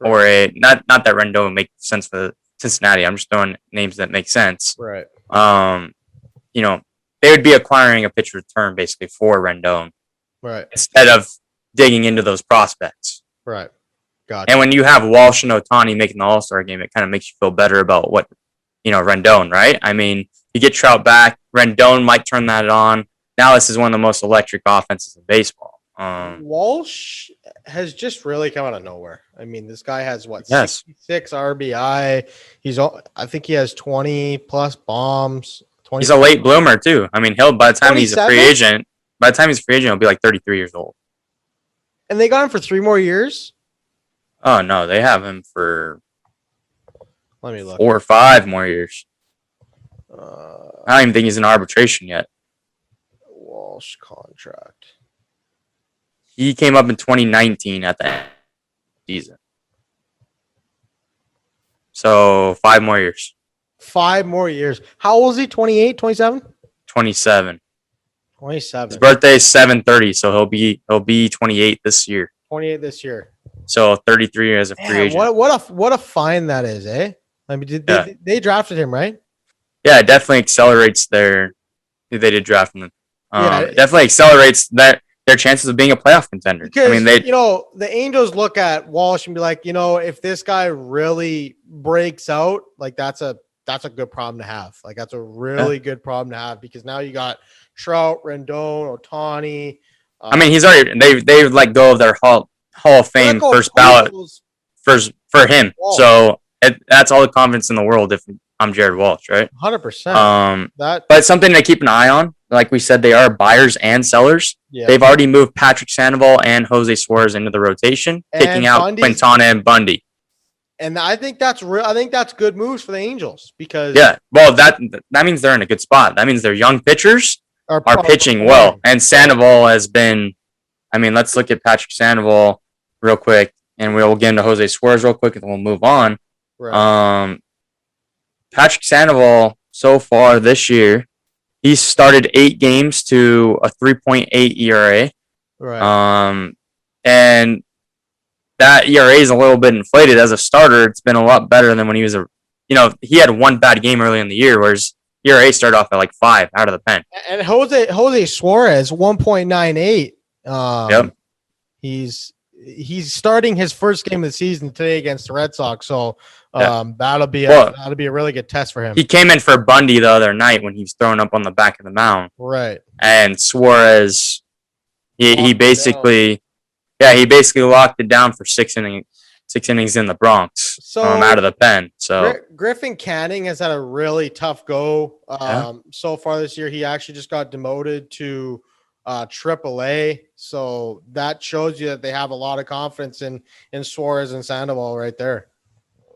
Or not that Rendon would make sense for Cincinnati. I'm just throwing names that make sense. Right. They would be acquiring a pitcher return basically for Rendon. Right. Instead of digging into those prospects. Right. Gotcha. And when you have Walsh and Ohtani making the AllStar game, it kind of makes you feel better about what, Rendon, right? I mean, you get Trout back. Rendon might turn that on. Now this is one of the most electric offenses in baseball. Walsh has just really come out of nowhere. I mean, this guy has what, Yes. 66 RBI. I think he has 20 plus bombs. He's a late bloomer too. I mean, by the time he's a free 27? agent, he'll be like 33 years old. And they got him for 3 more years? Oh no, they have him for Let me look. 4 or 5 more years. I don't even think he's in arbitration yet. Walsh contract. He came up in 2019 at the end of the season. So 5 more years. 5 more years. How old is he? 28, 27? 27. 27. His birthday is 7/30, so he'll be 28 this year. 28 this year. So 33 as a free agent. What a find that is, eh? I mean, they drafted him, right? Yeah, it definitely accelerates they did draft him. It definitely accelerates their chances of being a playoff contender. Because, I mean, the Angels look at Walsh and be like, if this guy really breaks out, like that's a good problem to have. Like that's a really good problem to have because now you got Trout, Rendon, Ohtani. I mean, he's already they've let go of their Hall of Fame first ballot for him. Walsh. So that's all the confidence in the world if I'm Jared Walsh, right? 100%. But it's something to keep an eye on. Like we said, they are buyers and sellers. Yeah. They've already moved Patrick Sandoval and Jose Suarez into the rotation, kicking out Quintana and Bundy. And I think that's real. I think that's good moves for the Angels because that means they're in a good spot. That means their young pitchers are pitching well, and Sandoval has been. I mean, let's look at Patrick Sandoval real quick, and we'll get into Jose Suarez real quick, and then we'll move on. Right. Patrick Sandoval so far this year, he's started 8 games to a 3.8 ERA. Right. And that ERA is a little bit inflated as a starter. It's been a lot better than when he was he had one bad game early in the year, whereas ERA started off at like 5 out of the pen. And Jose Suarez 1.98. Yep. He's starting his first game of the season today against the Red Sox, so that'll be a really good test for him. He came in for Bundy the other night when he was thrown up on the back of the mound. Right. And Suarez, he basically locked it down for 6 innings in the Bronx, out of the pen. So Griffin Canning has had a really tough go so far this year. He actually just got demoted to AAA, so that shows you that they have a lot of confidence in Suarez and Sandoval right there.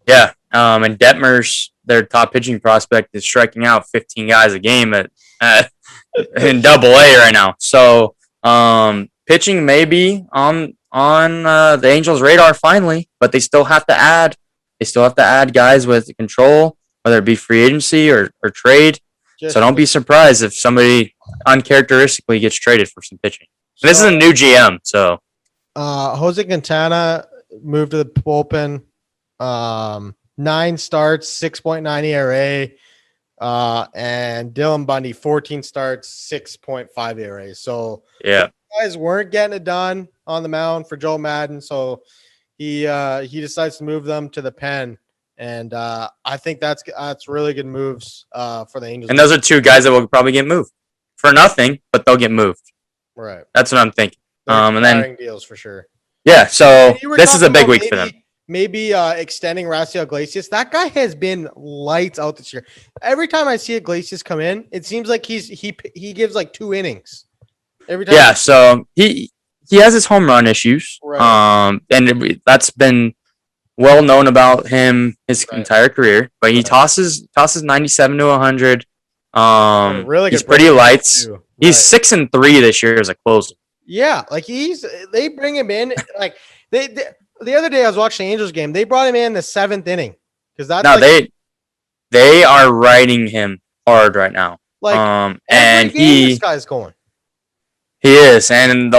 Yeah, and Detmers, their top pitching prospect, is striking out 15 guys a game in AA right now. So pitching may be on the Angels' radar finally, but they still have to add. They still have to add guys with control, whether it be free agency or trade. So don't be surprised if somebody uncharacteristically gets traded for some pitching. This is a new GM, so Jose Quintana moved to the bullpen. 9 starts, 6.9 ERA. And Dylan Bundy, 14 starts, 6.5 ERA. So guys weren't getting it done on the mound for Joe Madden, so he decides to move them to the pen. And I think that's really good moves for the Angels. And those are 2 guys that will probably get moved for nothing, but they'll get moved. Right. That's what I'm thinking. And then deals for sure. Yeah. So this is a big week for them. Maybe extending Raciel Iglesias. That guy has been lights out this year. Every time I see Iglesias come in, it seems like he gives like 2 innings every time. Yeah. So he has his home run issues. Right. And that's been well known about him his entire career, but he tosses 97 to 100. Really good. He's pretty lights. Right. He's 6-3 this year as a closer. Yeah, like they bring him in like the other day I was watching the Angels game. They brought him in the 7th inning because they are riding him hard right now. Like and this guy's going. He is, and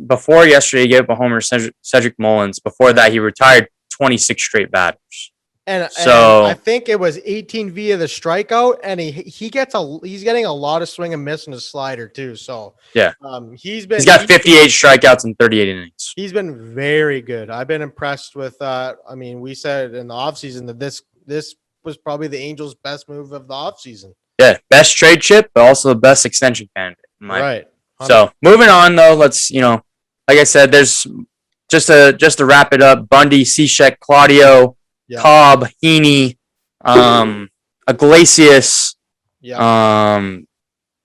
before yesterday, he gave up a homer. Cedric Mullins. Before that, he retired 26 straight batters. And I think it was 18 via the strikeout, and he's getting a lot of swing and miss in his slider too. So yeah, he's got 58 strikeouts in 38 innings. He's been very good. I've been impressed with that. I mean, we said in the offseason that this was probably the Angels' best move of the offseason. Yeah, best trade chip, but also the best extension candidate. Right. So moving on though, let's like I said, there's just to wrap it up: Bundy, Cishek, Claudio, Cobb, Heaney, Iglesias,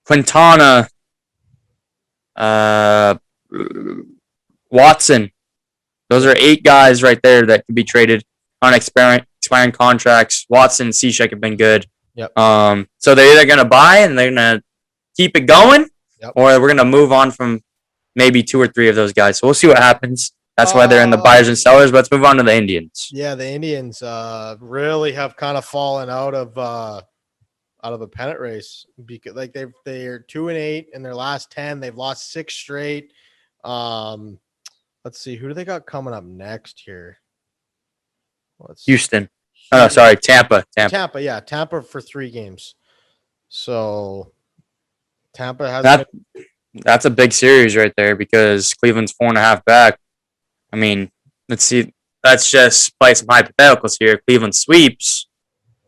Quintana, Watson. Those are 8 guys right there that could be traded on expiring contracts. Watson and Cishek have been good. Yep. So they're either going to buy and they're going to keep it going, or we're going to move on from maybe 2 or 3 of those guys. So we'll see what happens. That's why they're in the buyers and sellers. But let's move on to the Indians. Yeah, the Indians really have kind of fallen out of the pennant race because like they're 2-8 in their last 10. They've lost 6 straight. Let's see, who do they got coming up next here? Houston. Oh, sorry, Tampa. Tampa for 3 games. So Tampa has that's a big series right there because Cleveland's 4.5 back. I mean, let's see. Let's just play some hypotheticals here. Cleveland sweeps.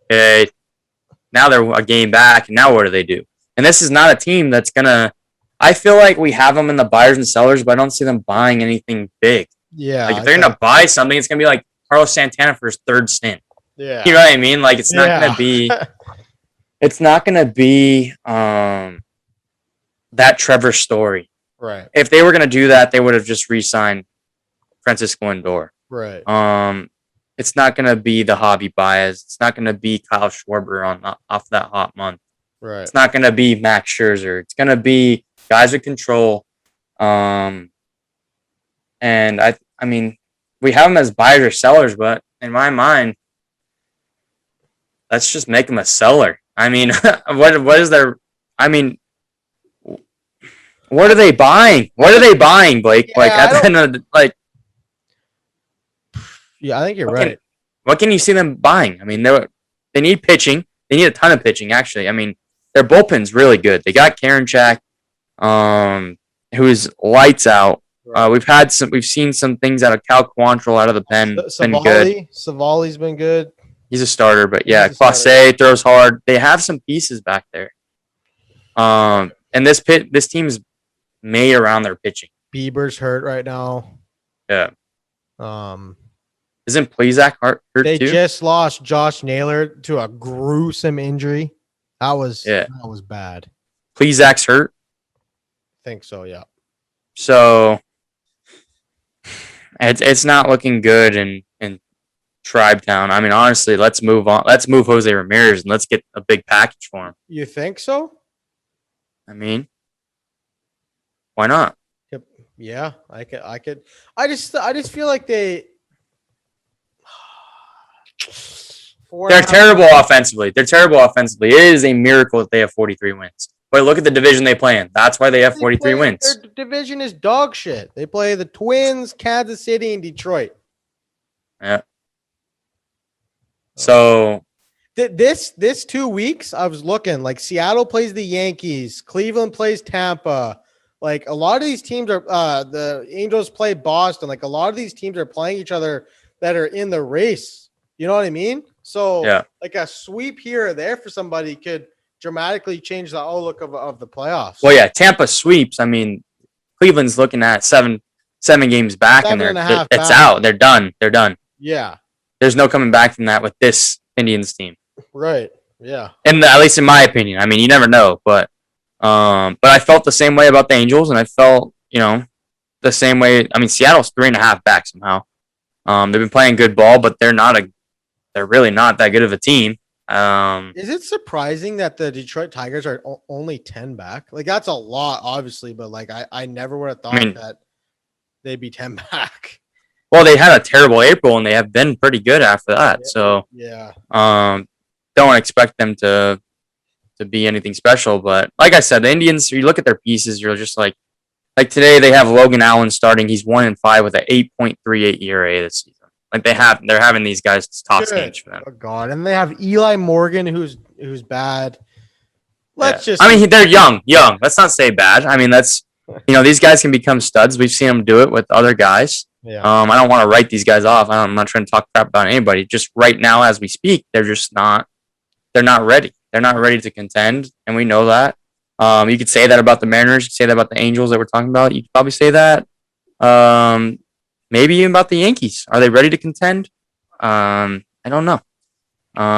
Okay, now they're a game back, and now what do they do? And this is not a team that's gonna. I feel like we have them in the buyers and sellers, but I don't see them buying anything big. Yeah, like if they're gonna buy something, it's gonna be like Carlos Santana for his 3rd stint. Yeah, you know what I mean. Like it's not gonna be. It's not gonna be that Trevor Story. Right. If they were gonna do that, they would have just re-signed Francisco Lindor. Right. It's not gonna be the Hobby Baez. It's not gonna be Kyle Schwarber off that hot month. Right. It's not gonna be Max Scherzer. It's gonna be guys with control. And I mean, we have them as buyers or sellers, but in my mind, let's just make them a seller. I mean, what is their? I mean, what are they buying? What are they buying, Blake? Yeah, like at the end of the, like. Yeah, I think you're right. What can you see them buying? I mean, they need pitching. They need a ton of pitching, actually. I mean, their bullpen's really good. They got Karinchak, who's lights out. Right. We've seen some things out of Cal Quantrill out of the pen. Been good. Savali's been good. He's a starter, but yeah, Clase throws hard. They have some pieces back there. And this team's made around their pitching. Bieber's hurt right now. Yeah. Isn't Plesac hurt too? They just lost Josh Naylor to a gruesome injury. That was bad. Plesac's hurt? I think so, yeah. So it's not looking good in Tribe Town. I mean, honestly, let's move on. Let's move Jose Ramirez and let's get a big package for him. You think so? I mean, why not? Yeah, I could. I just feel like they're terrible offensively. They're terrible offensively. It is a miracle that they have 43 wins. But look at the division they play in. That's why they have 43 wins. Their division is dog shit. They play the Twins, Kansas City, and Detroit. Yeah. So this 2 weeks, I was looking like Seattle plays the Yankees, Cleveland plays Tampa. Like a lot of these teams are the Angels play Boston. Like a lot of these teams are playing each other that are in the race. You know what I mean? So like a sweep here or there for somebody could dramatically change the outlook of the playoffs. Well, yeah, Tampa sweeps. I mean, Cleveland's looking at seven games back, and it's out. They're done. Yeah. There's no coming back from that with this Indians team. Right. Yeah. And at least in my opinion. I mean, you never know, but I felt the same way about the Angels, and I felt, the same way. I mean, Seattle's 3.5 back somehow. They've been playing good ball, but they're really not that good of a team. Is it surprising that the Detroit Tigers are only 10 back? Like that's a lot, obviously, but like I never would have thought that they'd be 10 back. Well, they had a terrible April, and they have been pretty good after that. So don't expect them to be anything special. But like I said, the Indians, you look at their pieces, you're just like today they have Logan Allen starting. He's 1-5 with an 8.38 ERA this season. Like they're having these guys toss games for them. Oh God, and they have Eli Morgan, who's bad. I mean, they're young. Let's not say bad. I mean, that's these guys can become studs. We've seen them do it with other guys. Yeah. I don't want to write these guys off. I'm not trying to talk crap about anybody. Just right now, as we speak, they're just not. They're not ready. They're not ready to contend, and we know that. You could say that about the Mariners. You could say that about the Angels that we're talking about. You could probably say that Maybe even about the Yankees. Are they ready to contend? I don't know.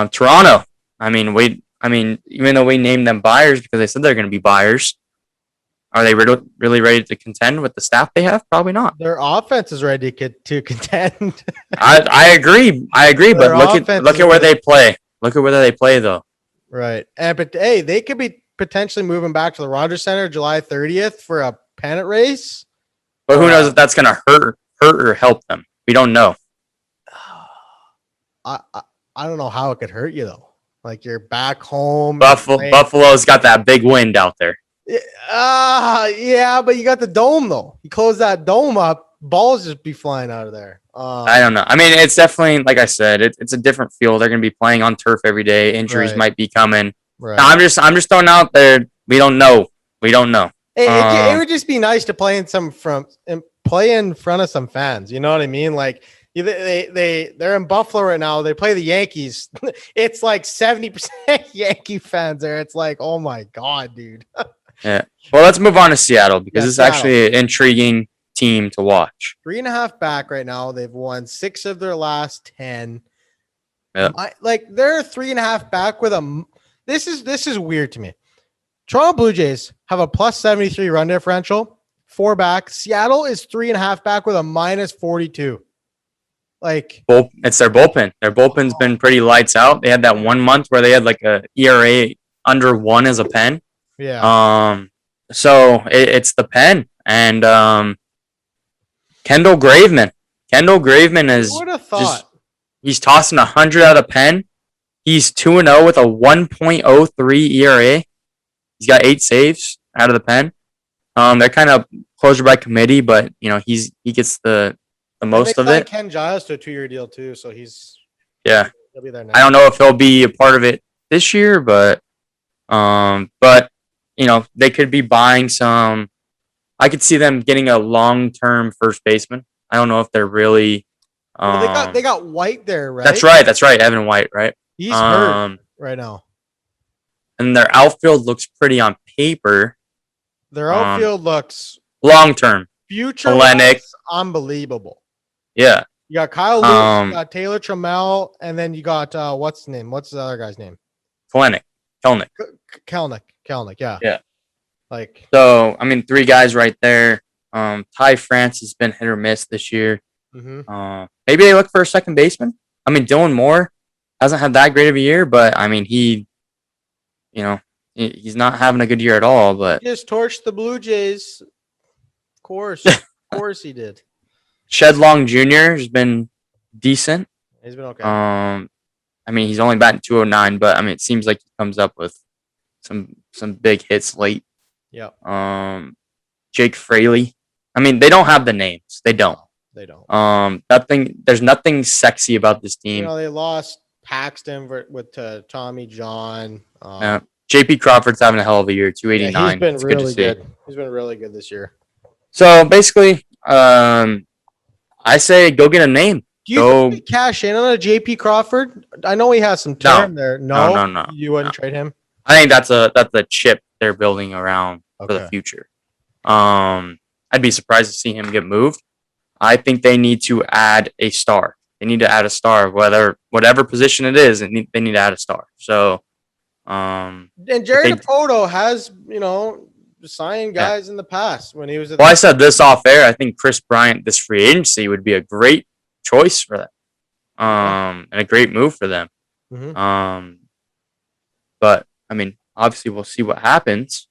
Toronto. Even though we named them buyers because they said they're going to be buyers, are they really ready to contend with the staff they have? Probably not. Their offense is ready to contend. I agree. But look at where they play. Look at where they play though. Right. But hey, they could be potentially moving back to the Rogers Center July 30th for a pennant race. But who knows if that's going to hurt or help them? We don't know. I don't know how it could hurt you though. Like you're back home. Buffalo's got that big wind out there. Yeah, but you got the dome though. You close that dome up, balls just be flying out of there. I don't know. I mean, it's definitely like I said, it's a different field. They're going to be playing on turf every day. Injuries might be coming. Right. Now, I'm just throwing out there. We don't know. It would just be nice to play in front of some fans. You know what I mean? Like they're in Buffalo right now. They play the Yankees. It's like 70% Yankee fans there. It's like, oh my God, dude. Yeah. Well, let's move on to Seattle because it's actually an intriguing team to watch. 3.5 back right now. They've won 6 of their last 10. Yeah. They're 3.5 back with a. This is weird to me. Toronto Blue Jays have a +73 run differential, 4 back. Seattle is 3.5 back with a -42. It's their bullpen. Their bullpen's been pretty lights out. They had that 1 month where they had like a ERA under 1 as a pen. Yeah. So it's the pen and Kendall Graveman. Kendall Graveman is he's tossing 100 out of pen. He's 2-0 with a 1.03 ERA. He's got 8 saves out of the pen. They're kind of closure by committee, but he gets the most of it. Ken Giles to a 2-year deal too, so he'll be there now. I don't know if he'll be a part of it this year, but they could be buying some. I could see them getting a long-term first baseman. I don't know if they're really. They got White there, right? That's right. Evan White, right? He's hurt right now. And their outfield looks pretty on paper. Their outfield looks long-term. Future looks unbelievable. Yeah. You got Kyle Lewis, you got Taylor Trammell, and then you got what's his name? What's the other guy's name? Kelenic. Kelenic, yeah. Yeah. So, 3 guys right there. Ty France has been hit or miss this year. Mm-hmm. Maybe they look for a second baseman. Dylan Moore hasn't had that great of a year, but he's not having a good year at all. But he just torched the Blue Jays. Of course he did. Shed Long Jr. has been decent. He's been okay. He's only batting 209, but it seems like he comes up with some big hits late. Yeah. Jake Fraley. They don't have the names. They don't. There's nothing sexy about this team. They lost Paxton with Tommy John. JP Crawford's having a hell of a year, 289. Yeah, he's been really good. He's been really good this year. So basically, I say go get a name. Do you think we cash in on a JP Crawford? I know he has some term there. No. You wouldn't trade him? I think that's a chip they're building around for the future. I'd be surprised to see him get moved. I think they need to add a star. They need to add a star, whatever position it is. They need to add a star. So, and Jerry Dipoto has signed guys in the past when he was. I said this off air. I think Chris Bryant, this free agency, would be a great choice for them, and a great move for them. Mm-hmm. But obviously, we'll see what happens.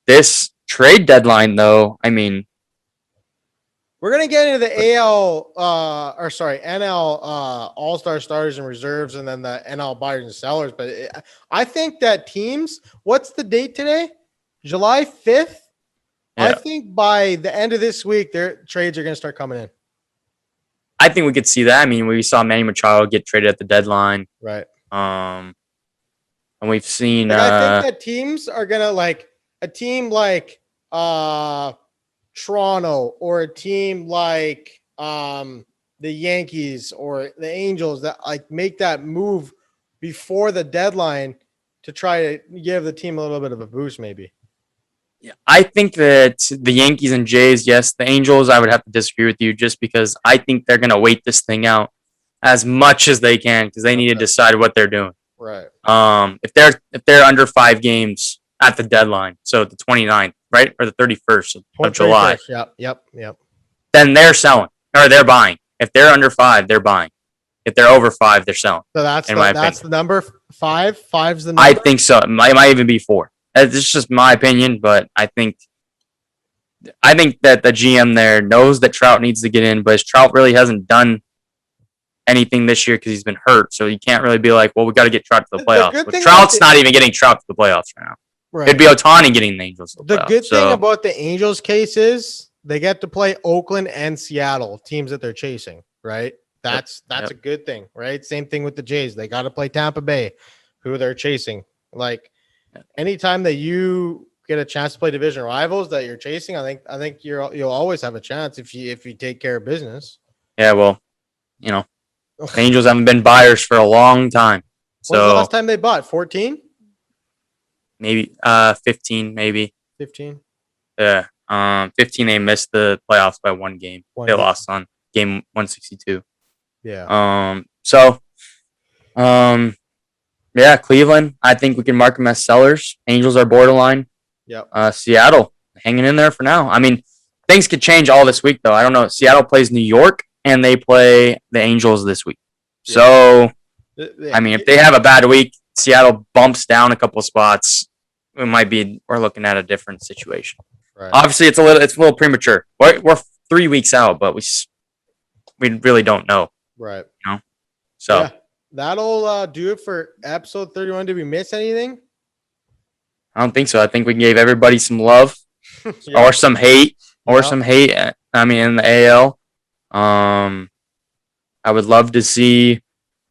This trade deadline, though, we're gonna get into the NL All-Star starters and reserves, and then the NL buyers and sellers. But I think that teams. What's the date today? July 5th. Yeah. I think by the end of this week, their trades are gonna start coming in. I think we could see that. We saw Manny Machado get traded at the deadline, right? And we've seen. I think that teams are gonna a team like Toronto or a team like the Yankees or the Angels that make that move before the deadline to try to give the team a little bit of a boost, maybe. I think that the Yankees and Jays, yes. The Angels, I would have to disagree with you just because I think they're going to wait this thing out as much as they can because they need to decide what they're doing. Right. If they're under 5 games at the deadline, so the 29th, right, or the 31st of July, Yep. then they're selling or they're buying. If they're under 5, they're buying. If they're over 5, they're selling. So that's the number 5. 5's the number. I think so. It might even be 4. It's just my opinion, but I think that the GM there knows that Trout needs to get in, but Trout really hasn't done anything this year because he's been hurt. So you can't really be like, well, we got to get Trout to the playoffs. But Trout's not even getting Trout to the playoffs right now. Right. It'd be Ohtani getting the Angels to the playoffs. The good thing about the Angels case is they get to play Oakland and Seattle, teams that they're chasing, right? That's a good thing, right? Same thing with the Jays. They got to play Tampa Bay, who they're chasing. Like anytime that you get a chance to play division rivals that you're chasing, I think you'll always have a chance if you take care of business. Yeah, well, the Angels haven't been buyers for a long time. So when's the last time they bought? 14? Maybe 15, maybe 15. Yeah, 15. They missed the playoffs by 1 game. They lost on game 162. Yeah. Yeah, Cleveland. I think we can mark them as sellers. Angels are borderline. Yep. Seattle hanging in there for now. I mean, things could change all this week though. I don't know. Seattle plays New York and they play the Angels this week. Yeah. So, I mean, if they have a bad week, Seattle bumps down a couple spots. We're looking at a different situation. Right. Obviously, it's a little premature. We're 3 weeks out, but we really don't know. Right. So yeah, that'll do it for episode 31. Did we miss anything? I don't think so. I think we gave everybody some love or some hate some hate. I mean, in the AL, I would love to see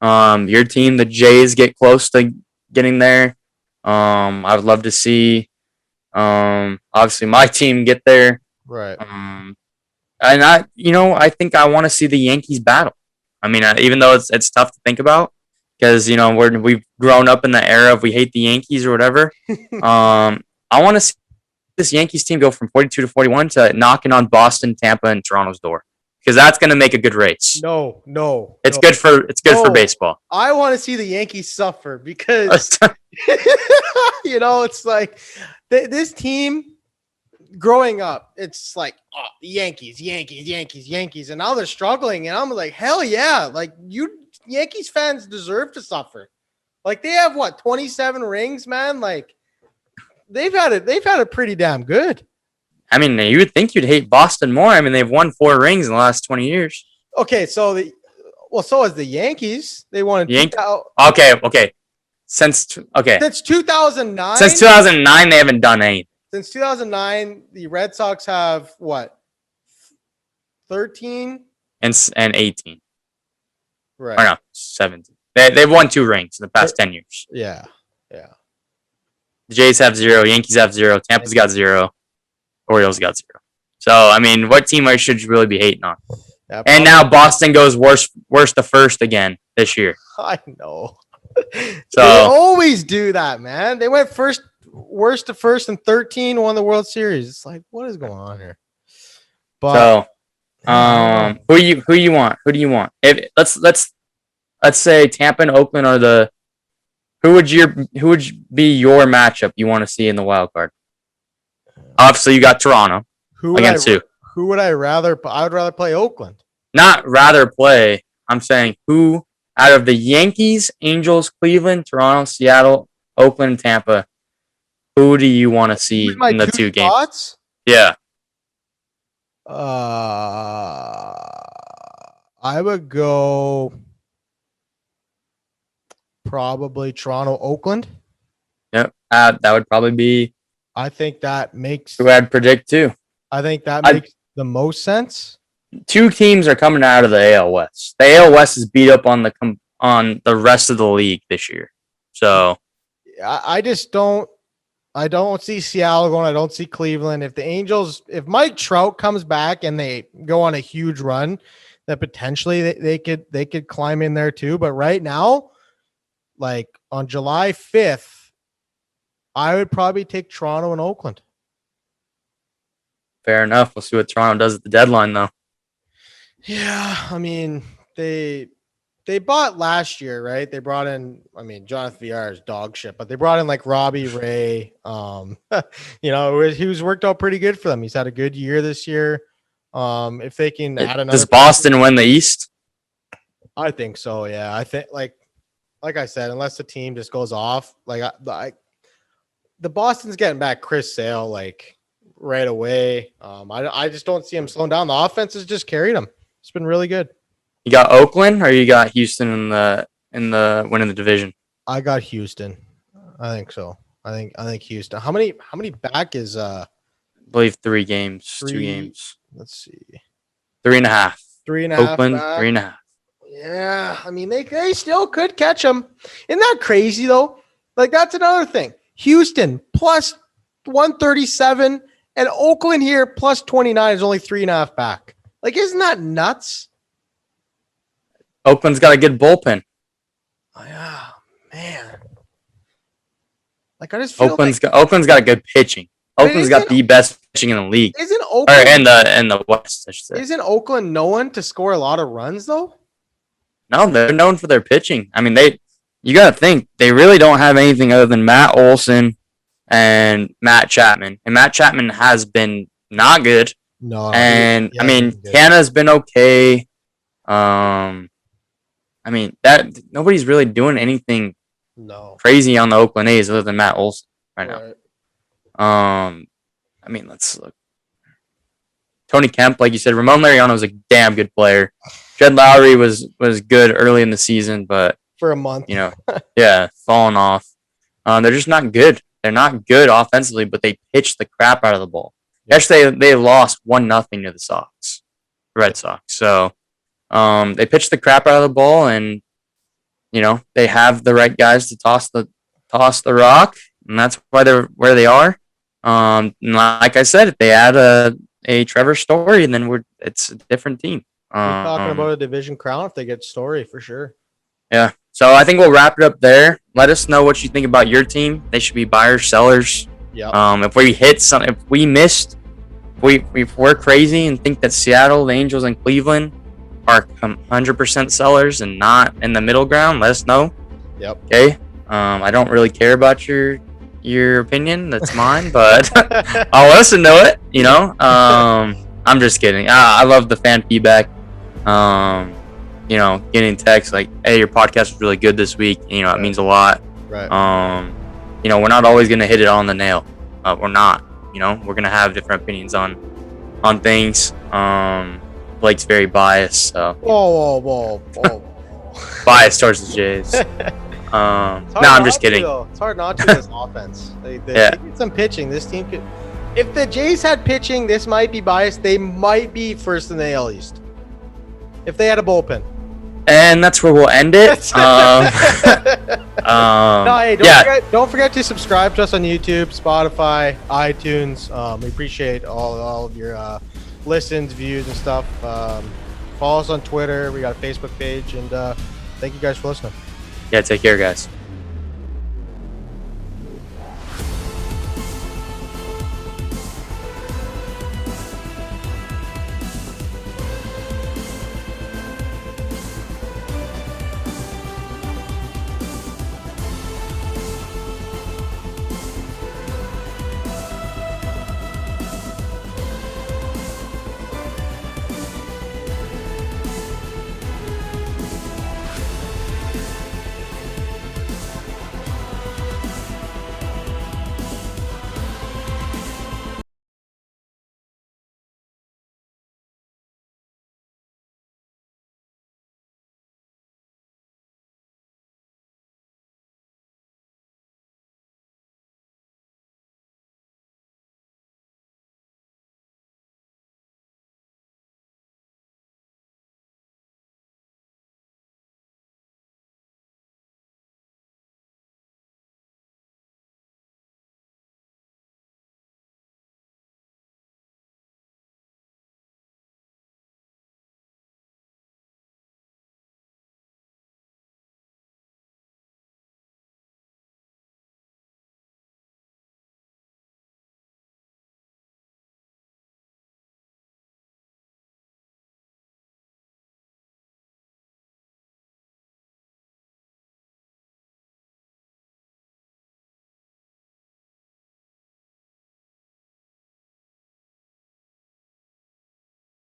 your team, the Jays, get close to getting there. I would love to see obviously my team get there. Right. And I think I want to see the Yankees battle. I mean, even though it's tough to think about because, we've grown up in the era of we hate the Yankees or whatever. I want to see this Yankees team go from 42 to 41 to knocking on Boston, Tampa, and Toronto's door because that's going to make a good race. No. It's good for baseball. I want to see the Yankees suffer because, it's like this team growing up, it's like, oh, the Yankees. And now they're struggling. And I'm like, hell yeah. Like, you Yankees fans deserve to suffer. Like, they have 27 rings, man. Like, they've had it pretty damn good. I mean, you would think you'd hate Boston more. I mean, they've won 4 rings in the last 20 years. Okay, so so has the Yankees. They won. Okay. Since 2009. Since 2009, they haven't done anything. Since 2009, the Red Sox have 13 and 18. Right. Or no, 17. They've won 2 rings in the past 10 years. Yeah. The Jays have 0. Yankees have 0. Tampa's got 0. Orioles got 0. So, I mean, what team should you really be hating on? Yeah, and now Boston goes worst to first again this year. I know. So they always do that, man. They went worst to first and 13, won the World Series. It's like, what is going on here? But who do you want? Let's say Tampa and Oakland are the who would be your matchup you want to see in the wild card? Obviously, you got Toronto against who? Who would I rather? I would rather play Oakland. Not rather play. I'm saying who out of the Yankees, Angels, Cleveland, Toronto, Seattle, Oakland, Tampa. Who do you want to see in the 2 games? Spots? Yeah. I would go probably Toronto, Oakland. Yep. That would probably be. I think that makes. Who I'd predict too. I think that makes the most sense. 2 teams are coming out of the AL West. The AL West is beat up on the rest of the league this year. So I just don't. I don't see Seattle going. I don't see Cleveland. If Mike Trout comes back and they go on a huge run, that potentially they could climb in there too. But right now, like on July 5th, I would probably take Toronto and Oakland. Fair enough. We'll see what Toronto does at the deadline, though. Yeah, I mean, they bought last year, right? They brought in, I mean, Jonathan VR is dog shit, but they brought in like Robbie Ray. He was worked out pretty good for them. He's had a good year this year. If they can add another, does Boston win the East? I think so. Yeah, I think like I said, unless the team just goes off, the Boston's getting back Chris Sale like right away. I just don't see him slowing down. The offense has just carried him. It's been really good. You got Oakland, or you got Houston in the winning the division? I got Houston. I think so. I think Houston. How many back is I believe 3 games. 2 games. Let's see. 3.5. 3.5. Oakland, back. 3.5. Yeah, I mean they still could catch them. Isn't that crazy though? Like that's another thing. Houston plus 137 and Oakland here plus 29 is only 3.5 back. Like, isn't that nuts? Oakland's got a good bullpen. Oh, yeah, man. Like I just feel Oakland's got a good pitching. Oakland's got the best pitching in the league. Isn't Oakland in the West, I should say. Isn't Oakland known to score a lot of runs though? No, they're known for their pitching. I mean, you got to think they really don't have anything other than Matt Olson and Matt Chapman. And Matt Chapman has been not good. No. And I mean, Canada's been okay. I mean, that nobody's really doing anything crazy on the Oakland A's other than Matt Olson right now. I mean, let's look. Tony Kemp, like you said, Ramon Laureano was a damn good player. Jed Lowry was good early in the season, but for a month, falling off. They're just not good. They're not good offensively, but they pitch the crap out of the ball. Actually, they lost 1-0 to the Red Sox. So they pitch the crap out of the ball, and they have the right guys to toss the rock, and that's why they're where they are. Like I said, if they add a Trevor Story, and then it's a different team. We're talking about a division crown if they get Story for sure. Yeah. So I think we'll wrap it up there. Let us know what you think about your team. They should be buyers, sellers. Yeah. If we hit some, if we missed, if we're crazy and think that Seattle, the Angels, and Cleveland are 100% sellers and not in the middle ground, let us know. Yep. Okay. I don't really care about your opinion. That's mine, but I'll listen to it. I'm just kidding. I love the fan feedback. Getting texts like, "Hey, your podcast was really good this week." It means a lot. Right. We're not always gonna hit it on the nail. We're not. We're gonna have different opinions on things. Blake's very biased, so. Whoa. Biased towards the Jays. No, I'm just kidding. It's hard not to this offense. They need some pitching. This team could. If the Jays had pitching, this might be biased. They might be first in the AL East. If they had a bullpen. And that's where we'll end it. Don't forget to subscribe to us on YouTube, Spotify, iTunes. We appreciate all of your listens, views, and stuff. Follow us on Twitter. We got a Facebook page, and thank you guys for listening. Yeah, take care, guys.